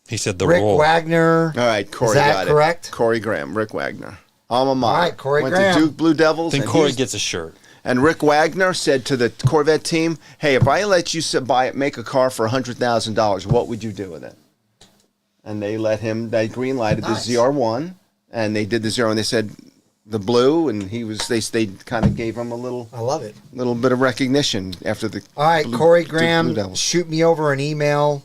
He said the Rick role. Wagner. All right, Corey Is that got correct? it. Corey Graham, Rick Wagner. Alma mater. All right, Corey Went Graham. to Duke Blue Devils. Then and Corey he's- gets a shirt. And Rick Wagner said to the Corvette team, "Hey, if I let you make a car for $100,000, what would you do with it?" And they let him. They green lighted the ZR1, and they did the ZR1. And they said the blue, and he was. They kind of gave him a little. I love it. Little bit of recognition after the. All right, Corey Graham, shoot me over an email,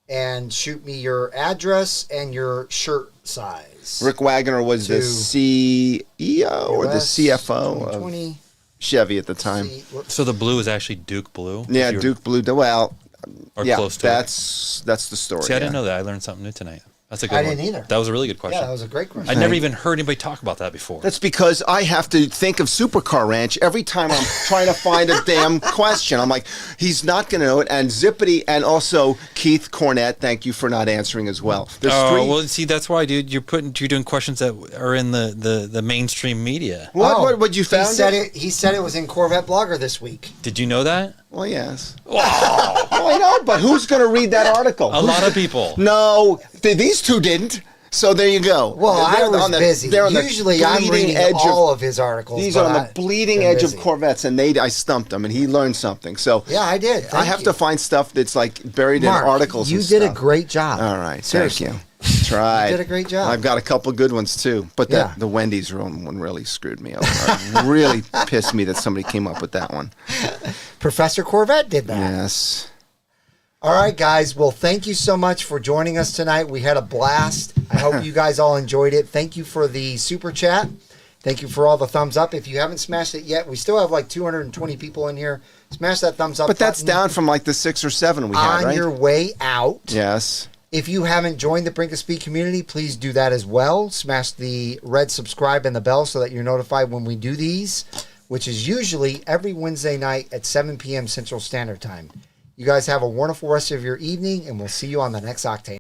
and shoot me your address and your shirt size. Rick Wagner was the CEO or the CFO of Chevy at the time. So the blue is actually Duke blue? Yeah, Duke blue. Well, or yeah, close to that's the story. See, I didn't know that. I learned something new tonight. That's a good one. I didn't either. That was a really good question. Yeah, that was a great question. I'd never even heard anybody talk about that before. That's because I have to think of Supercar Ranch every time I'm trying to find a damn question. I'm like, he's not going to know it. And Zippity and also Keith Cornett, thank you for not answering as well. There's well, see, that's why, dude. You're doing questions that are in the mainstream media. What you found? He said it was in Corvette Blogger this week. Did you know that? Well, yes. Well, I know, but who's going to read that article? A lot of people. No, these two didn't. So there you go. Well, I was busy. Usually I'm reading all of his articles. These are on the bleeding edge of Corvettes, and I stumped him, and he learned something. So yeah, I did. I have to find stuff that's like buried in articles. You did a great job. All right, seriously. Thank you. Tried. You did a great job. I've got a couple good ones too, but the Wendy's one really screwed me over. It really pissed me that somebody came up with that one. Professor Corvette did that. Yes. All right, guys. Well, thank you so much for joining us tonight. We had a blast. I hope you guys all enjoyed it. Thank you for the super chat. Thank you for all the thumbs up. If you haven't smashed it yet, we still have like 220 people in here. Smash that thumbs up But that's down from like the 6 or 7 we had, right? On your way out. Yes. If you haven't joined the Brinkofspeed community, please do that as well. Smash the red subscribe and the bell so that you're notified when we do these, which is usually every Wednesday night at 7 p.m. Central Standard Time. You guys have a wonderful rest of your evening, and we'll see you on the next Octane.